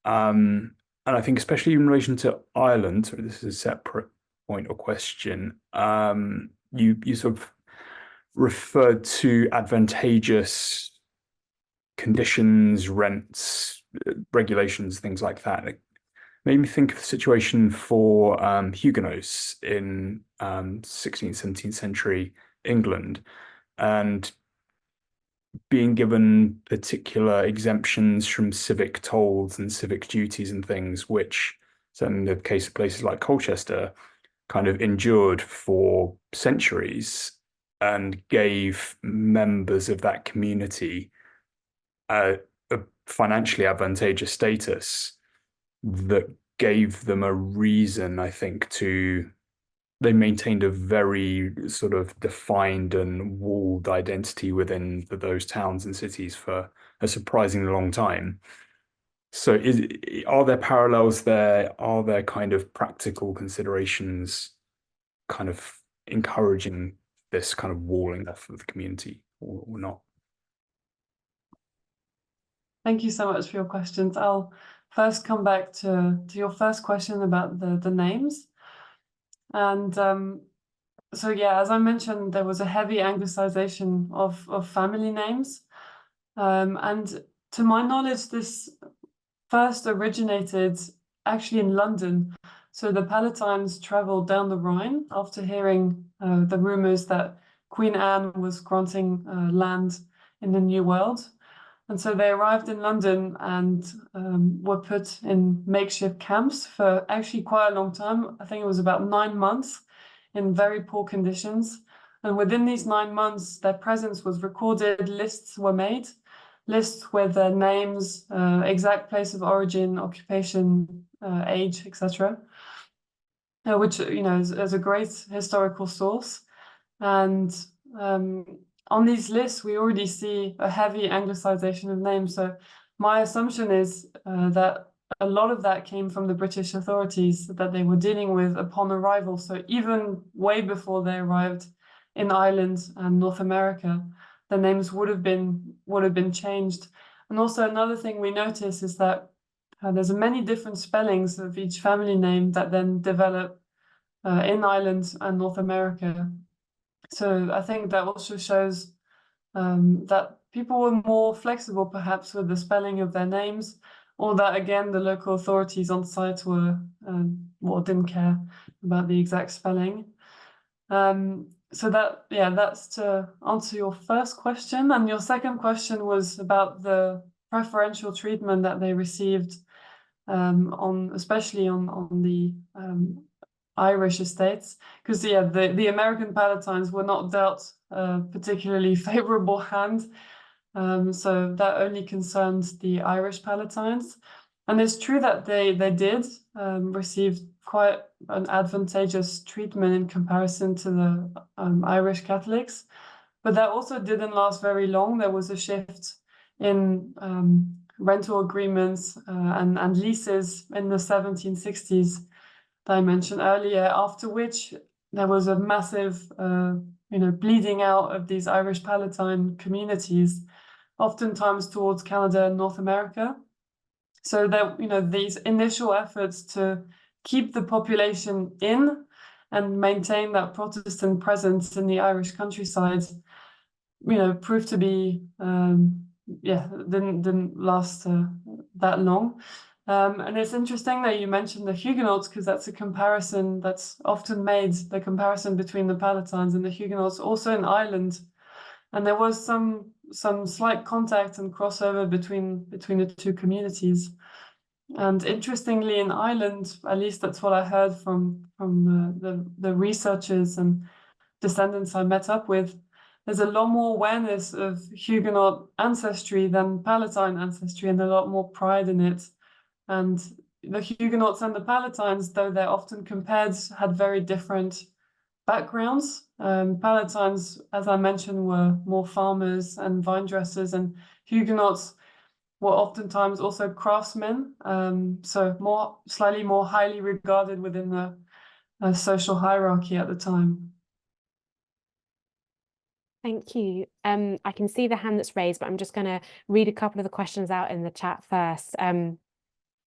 And I think especially in relation to Ireland, so this is a separate point or question, you sort of referred to advantageous conditions, rents, regulations, things like that. It made me think of the situation for Huguenots in 16th, 17th century England, and being given particular exemptions from civic tolls and civic duties and things, which, so in the case of places like Colchester, kind of endured for centuries and gave members of that community a financially advantageous status that gave them a reason, I think, they maintained a very sort of defined and walled identity within those towns and cities for a surprisingly long time. So are there parallels there? Are there kind of practical considerations kind of encouraging this kind of walling off of the community or not? Thank you so much for your questions. I'll first come back to your first question about the names. And so yeah, as I mentioned, there was a heavy anglicization of family names. And to my knowledge, this first originated actually in London. So the Palatines traveled down the Rhine after hearing the rumors that Queen Anne was granting land in the New World. And so they arrived in London and were put in makeshift camps for actually quite a long time. I think it was about 9 months in very poor conditions. And within these 9 months, their presence was recorded, lists were made, lists with their names, exact place of origin, occupation, age, etc., which, is a great historical source. And on these lists, we already see a heavy anglicization of names. So my assumption is that a lot of that came from the British authorities that they were dealing with upon arrival. So even way before they arrived in Ireland and North America, the names would have been changed. And also another thing we notice is that there's many different spellings of each family name that then develop in Ireland and North America. So I think that also shows that people were more flexible perhaps with the spelling of their names, or that again the local authorities on site were didn't care about the exact spelling. So that's to answer your first question. And your second question was about the preferential treatment that they received especially on the Irish estates, because the American Palatines were not dealt a particularly favorable hand. So that only concerns the Irish Palatines. And it's true that they did receive quite an advantageous treatment in comparison to the Irish Catholics. But that also didn't last very long. There was a shift in rental agreements and leases in the 1760s that I mentioned earlier, after which there was a massive bleeding out of these Irish Palatine communities, oftentimes towards Canada and North America. So that these initial efforts to keep the population in and maintain that Protestant presence in the Irish countryside, proved to be didn't last that long. And it's interesting that you mentioned the Huguenots, because that's a comparison that's often made, the comparison between the Palatines and the Huguenots also in Ireland. And there was some slight contact and crossover between the two communities. And interestingly, in Ireland, at least that's what I heard from the researchers and descendants I met up with, there's a lot more awareness of Huguenot ancestry than Palatine ancestry, and a lot more pride in it. And the Huguenots and the Palatines, though they're often compared, had very different backgrounds. Palatines, as I mentioned, were more farmers and vine dressers, and Huguenots were oftentimes also craftsmen, so slightly more highly regarded within the social hierarchy at the time. Thank you. I can see the hand that's raised, but I'm just going to read a couple of the questions out in the chat first.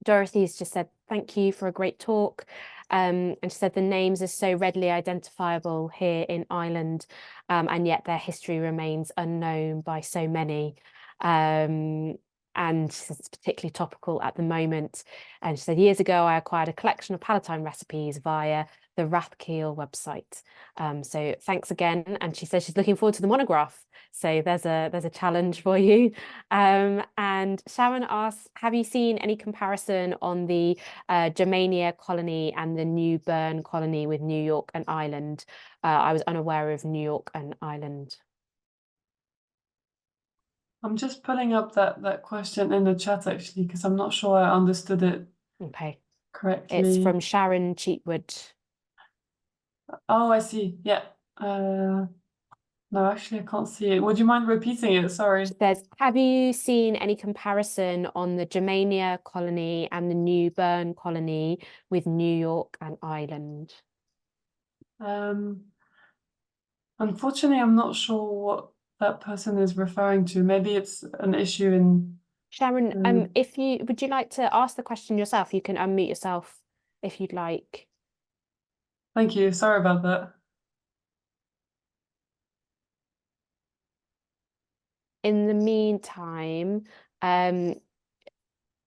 Dorothy's just said, thank you for a great talk. And she said the names are so readily identifiable here in Ireland, and yet their history remains unknown by so many. And it's particularly topical at the moment. And she said, years ago, I acquired a collection of Palatine recipes via the Rathkeel website. So thanks again. And she says she's looking forward to the monograph. So there's a challenge for you. And Sharon asks, have you seen any comparison on the Germania colony and the New Bern colony with New York and Ireland? I was unaware of New York and Ireland. I'm just pulling up that question in the chat, actually, because I'm not sure I understood it correctly. It's from Sharon Cheatwood. Oh, I see. Yeah. No, actually, I can't see it. Would you mind repeating it? Sorry. She says, have you seen any comparison on the Germania colony and the New Bern colony with New York and Ireland? Unfortunately, I'm not sure what that person is referring to. Maybe it's an issue in... Sharon, would you like to ask the question yourself? You can unmute yourself if you'd like. Thank you. Sorry about that. In the meantime,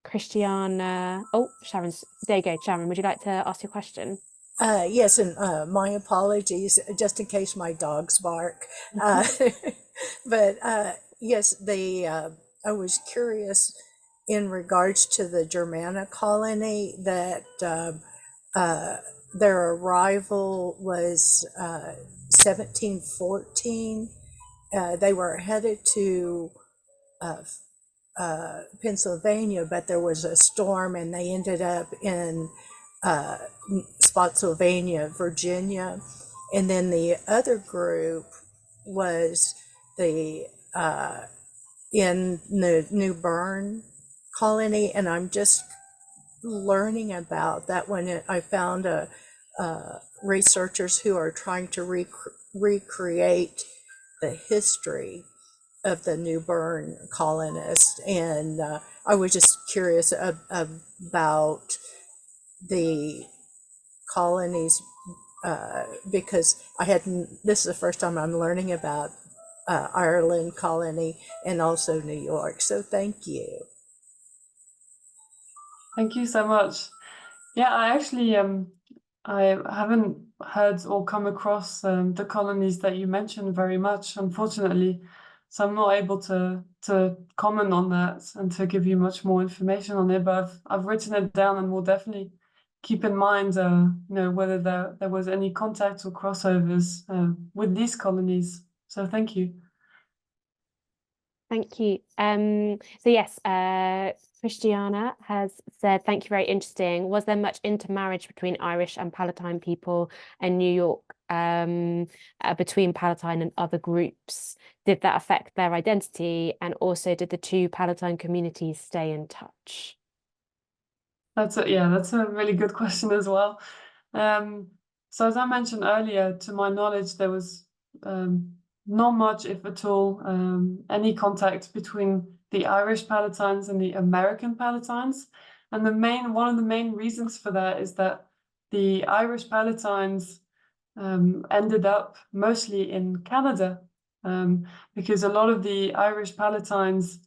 Christiana, Sharon's, there you go. Sharon, would you like to ask your question? Yes, and my apologies, just in case my dogs bark. But yes, I was curious in regards to the Germana colony that their arrival was 1714. They were headed to Pennsylvania, but there was a storm and they ended up in Spotsylvania, Virginia. And then the other group was the in the New Bern colony, and I'm just learning about that one. I found researchers who are trying to recreate the history of the New Bern colonists, and I was just curious about the colonies because this is the first time I'm learning about Ireland colony and also New York. So thank you. Thank you so much. Yeah, I actually I haven't heard or come across the colonies that you mentioned very much, unfortunately. So I'm not able to comment on that and to give you much more information on it. But I've written it down, and will definitely keep in mind, whether there was any contact or crossovers with these colonies. So thank you. Thank you. So yes, Christiana has said, thank you, very interesting. Was there much intermarriage between Irish and Palatine people and New York, between Palatine and other groups? Did that affect their identity? And also, did the two Palatine communities stay in touch? That's a really good question as well. So as I mentioned earlier, to my knowledge, there was not much, if at all, any contact between the Irish Palatines and the American Palatines. And one of the main reasons for that is that the Irish Palatines ended up mostly in Canada, because a lot of the Irish Palatines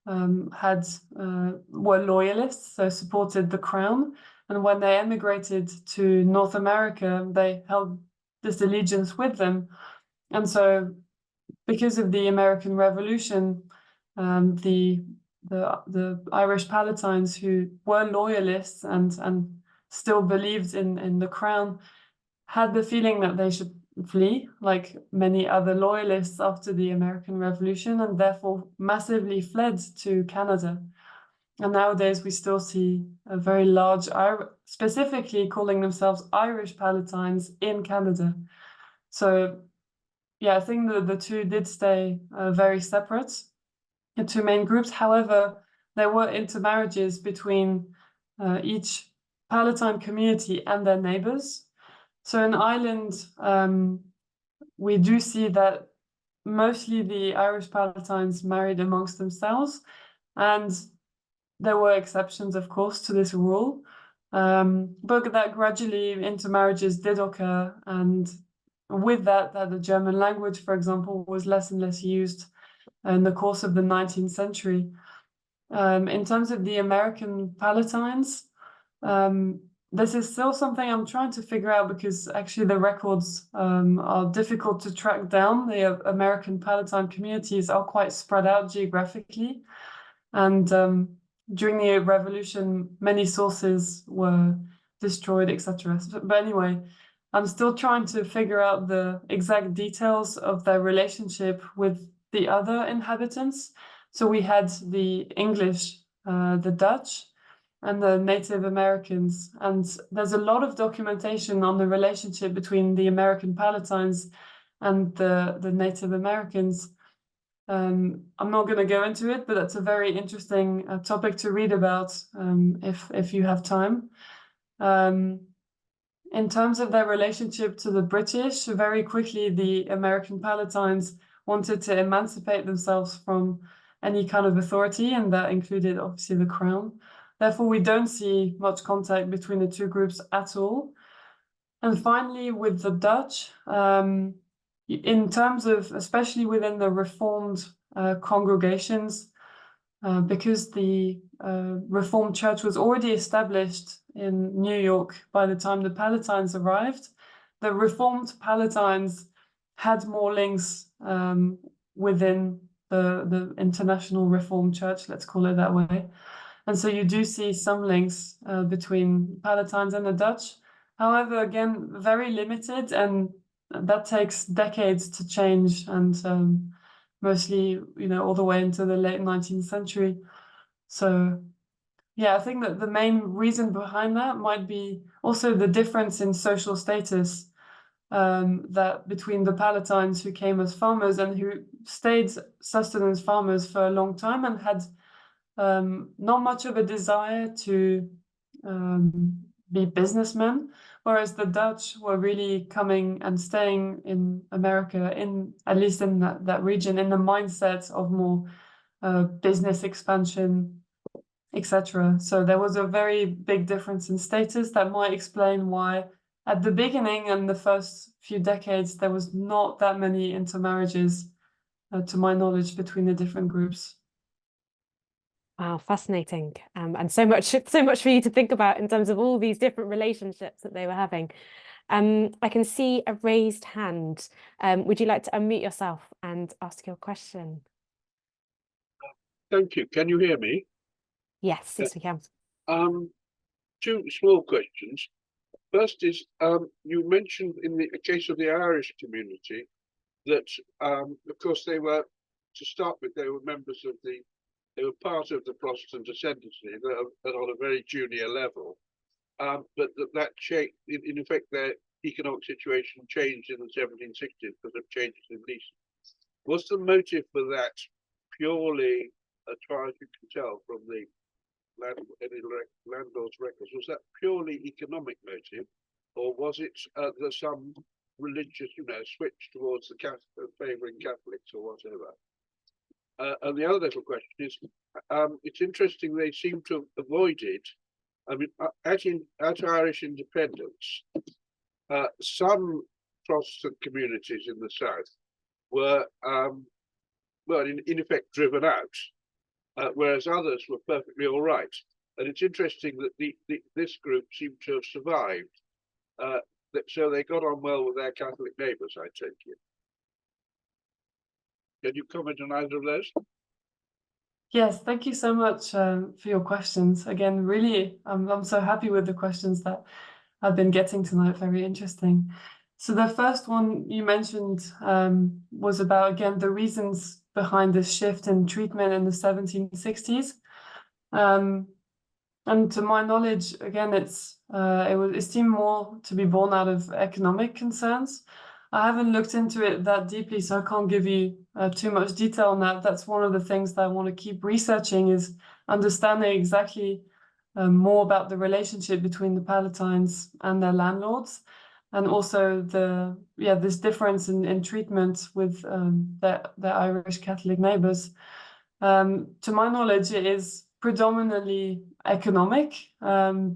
were loyalists, so supported the crown. And when they emigrated to North America, they held this allegiance with them. And so, because of the American Revolution, the Irish Palatines who were loyalists and still believed in the crown had the feeling that they should flee, like many other loyalists after the American Revolution, and therefore massively fled to Canada. And nowadays we still see a very large, specifically calling themselves Irish Palatines in Canada. So yeah, I think the two did stay very separate, the two main groups. However, there were intermarriages between each Palatine community and their neighbors. So in Ireland, we do see that mostly the Irish Palatines married amongst themselves, and there were exceptions, of course, to this rule, but that gradually intermarriages did occur, and with that the German language, for example, was less and less used in the course of the 19th century. In terms of the American Palatines, this is still something I'm trying to figure out, because actually the records are difficult to track down. The American Palatine communities are quite spread out geographically, and during the Revolution, many sources were destroyed, etc. But anyway, I'm still trying to figure out the exact details of their relationship with the other inhabitants. So we had the English, the Dutch, and the Native Americans. And there's a lot of documentation on the relationship between the American Palatines and the Native Americans. I'm not going to go into it, but that's a very interesting topic to read about if you have time. In terms of their relationship to the British, very quickly the American Palatines wanted to emancipate themselves from any kind of authority, and that included obviously the crown. Therefore, we don't see much contact between the two groups at all. And finally, with the Dutch, in terms of, especially within the Reformed congregations, because the Reformed Church was already established in New York by the time the Palatines arrived, the Reformed Palatines had more links within the International Reformed Church, let's call it that way. And so you do see some links between Palatines and the Dutch. However, again, very limited, and that takes decades to change, and mostly, all the way into the late 19th century. So yeah, I think that the main reason behind that might be also the difference in social status. that between the Palatines who came as farmers and who stayed sustenance farmers for a long time and had not much of a desire to be businessmen, whereas the Dutch were really coming and staying in America, at least in that region, in the mindset of more business expansion, etc. So there was a very big difference in status that might explain why at the beginning and the first few decades there was not that many intermarriages, to my knowledge, between the different groups. Wow, fascinating. And so much for you to think about in terms of all these different relationships that they were having. I can see a raised hand. Would you like to unmute yourself and ask your question? Thank you. Can you hear me? Yes, yes, we can. Two small questions. First is, you mentioned in the case of the Irish community that, of course, they were, to start with, they were members of they were part of the Protestant ascendancy on a very junior level, but that changed, in effect, their economic situation changed in the 1760s because of changes in leases. Was the motive for that purely, as far as you can tell from the landlord's records, was that purely economic motive, or was it some religious, switch towards the favouring Catholics or whatever? And the other little question is, it's interesting they seem to have avoided, I mean, at Irish independence, some Protestant communities in the south were, well, in effect, driven out, whereas others were perfectly all right. And it's interesting that this group seemed to have survived. So they got on well with their Catholic neighbours, I take it. Can you comment on either of those? Yes, thank you so much for your questions. Again, really, I'm so happy with the questions that I've been getting tonight. Very interesting. So the first one you mentioned was about, again, the reasons behind this shift in treatment in the 1760s. And to my knowledge, again, it seemed more to be born out of economic concerns. I haven't looked into it that deeply, so I can't give you too much detail on that. That's one of the things that I want to keep researching, is understanding exactly more about the relationship between the Palatines and their landlords, and also this difference in treatment with their Irish Catholic neighbours. To my knowledge, it is predominantly economic.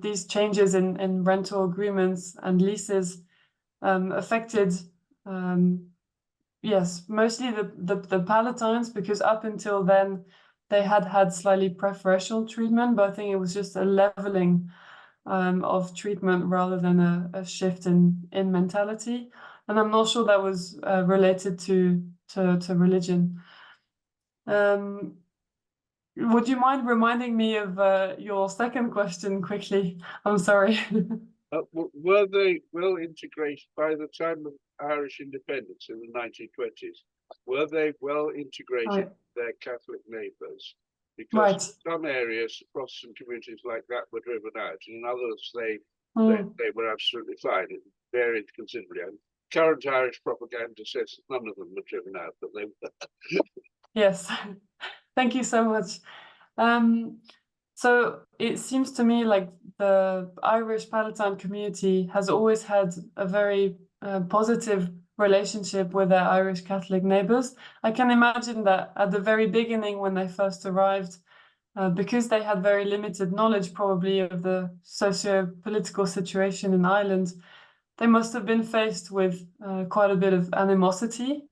These changes in rental agreements and leases affected, yes, mostly the Palatines, because up until then they had slightly preferential treatment, but I think it was just a leveling of treatment rather than a shift in mentality. And I'm not sure that was related to religion. Would you mind reminding me of your second question quickly? I'm sorry. Were they well integrated by the time of Irish independence in the 1920s? Were they well integrated with their Catholic neighbours? Because some areas, Protestant communities like that were driven out, and in others they were absolutely fine. It varied considerably. And current Irish propaganda says none of them were driven out, but they were. Yes, thank you so much. So it seems to me like the Irish Palatine community has always had a very positive relationship with their Irish Catholic neighbours. I can imagine that at the very beginning, when they first arrived, because they had very limited knowledge probably of the socio-political situation in Ireland, they must have been faced with quite a bit of animosity.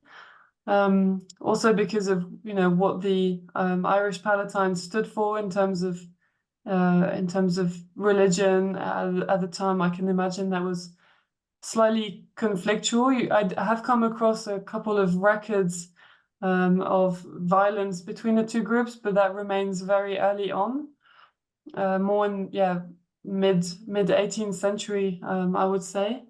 Also because of what the Irish Palatine stood for in terms of religion at the time. I can imagine that was slightly conflictual. I have come across a couple of records of violence between the two groups, but that remains very early on, more in mid 18th century, I would say.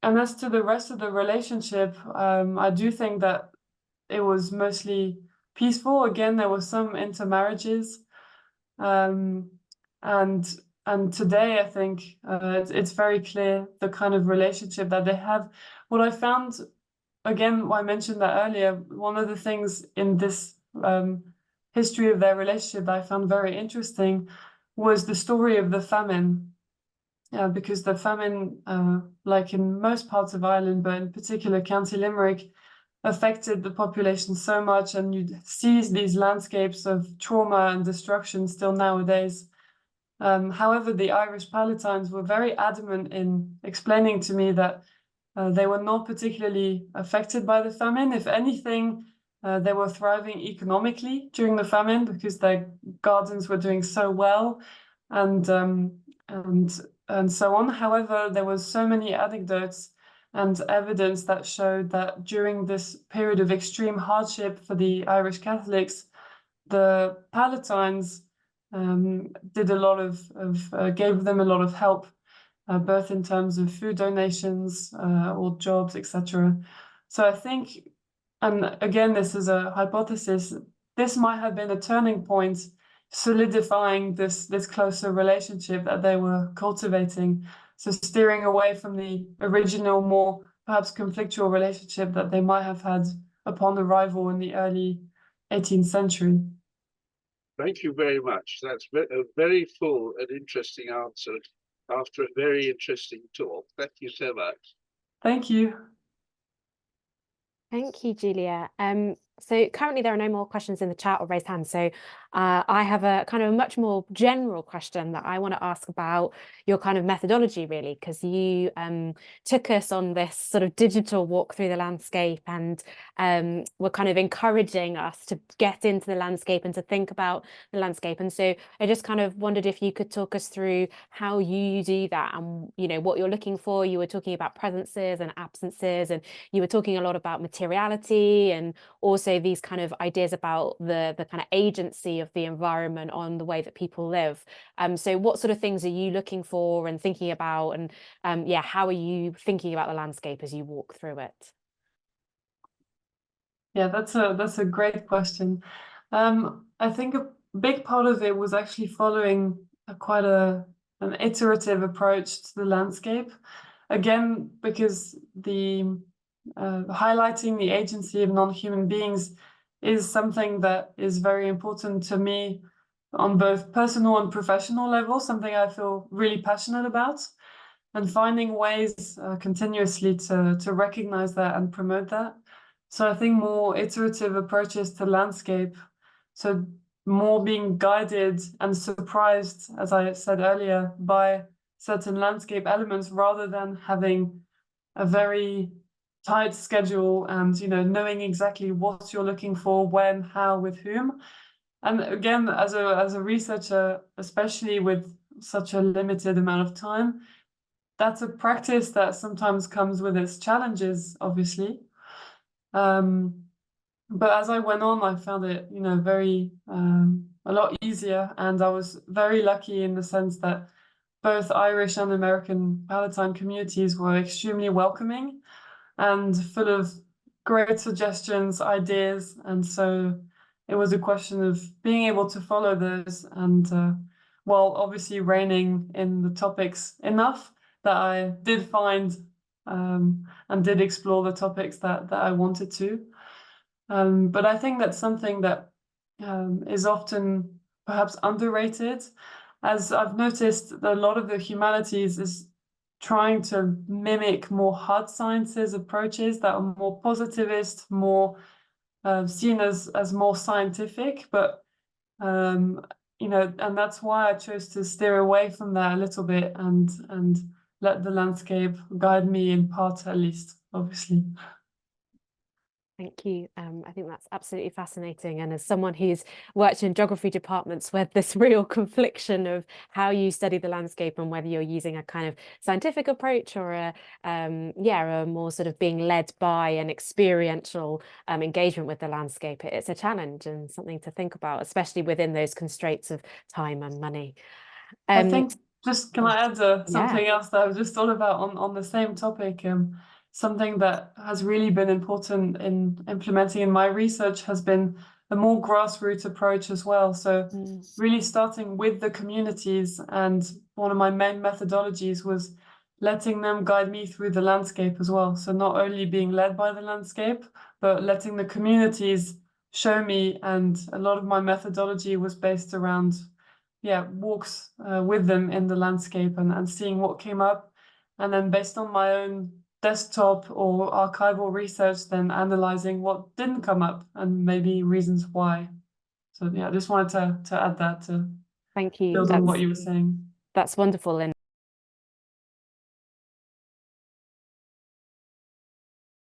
And as to the rest of the relationship, I do think that it was mostly peaceful. Again, there were some intermarriages, and today, I think it's very clear the kind of relationship that they have. What I found, again, I mentioned that earlier, one of the things in this history of their relationship that I found very interesting was the story of the famine. Because the famine, like in most parts of Ireland, but in particular County Limerick, affected the population so much, and you see these landscapes of trauma and destruction still nowadays. However, the Irish Palatines were very adamant in explaining to me that they were not particularly affected by the famine. If anything, they were thriving economically during the famine because their gardens were doing so well, and so on. However, there was so many anecdotes and evidence that showed that during this period of extreme hardship for the Irish Catholics, the Palatines did a lot of gave them a lot of help, both in terms of food donations or jobs, etc. So I think, and again, this is a hypothesis, this might have been a turning point, solidifying this closer relationship that they were cultivating. So steering away from the original, more perhaps conflictual relationship that they might have had upon arrival in the early 18th century. Thank you very much. That's a very full and interesting answer after a very interesting talk. Thank you so much. Thank you. Thank you, Julia. So currently there are no more questions in the chat or raised hands. So I have a kind of a much more general question that I want to ask about your kind of methodology, really, because you took us on this sort of digital walk through the landscape and were kind of encouraging us to get into the landscape and to think about the landscape. And so I just kind of wondered if you could talk us through how you do that and, you know, what you're looking for. You were talking about presences and absences, and you were talking a lot about materiality and also these kind of ideas about the kind of agency of the environment on the way that people live. So what sort of things are you looking for and thinking about, and yeah, how are you thinking about the landscape as you walk through it? Yeah, that's a great question. I think a big part of it was actually following quite an iterative approach to the landscape. Again, because the highlighting the agency of non-human beings is something that is very important to me on both personal and professional levels, something I feel really passionate about, and finding ways continuously to recognize that and promote that. So I think more iterative approaches to landscape, so more being guided and surprised, as I said earlier, by certain landscape elements rather than having a very tight schedule and, you know, knowing exactly what you're looking for, when, how, with whom. And again, as a researcher, especially with such a limited amount of time, that's a practice that sometimes comes with its challenges, obviously. But as I went on, I found it, you know, very a lot easier, and I was very lucky in the sense that both Irish and American Palatine communities were extremely welcoming and full of great suggestions, ideas, and so it was a question of being able to follow those and while obviously reining in the topics enough that I did find and did explore the topics that I wanted to. But I think that's something that is often perhaps underrated, as I've noticed that a lot of the humanities is trying to mimic more hard sciences approaches that are more positivist, more seen as more scientific, but you know, and that's why I chose to steer away from that a little bit and let the landscape guide me in part, at least, obviously. Thank you. I think that's absolutely fascinating. And as someone who's worked in geography departments where this real confliction of how you study the landscape and whether you're using a kind of scientific approach or a more sort of being led by an experiential engagement with the landscape, it's a challenge and something to think about, especially within those constraints of time and money. I think just, can I add something else that I've just thought about on the same topic? Something that has really been important in implementing in my research has been a more grassroots approach as well. So Mm. really starting with the communities, and one of my main methodologies was letting them guide me through the landscape as well. So not only being led by the landscape, but letting the communities show me. And a lot of my methodology was based around, walks with them in the landscape and seeing what came up. And then based on my own desktop or archival research, then analyzing what didn't come up and maybe reasons why. So yeah, I just wanted to add that to Thank you. build on what you were saying. That's wonderful. And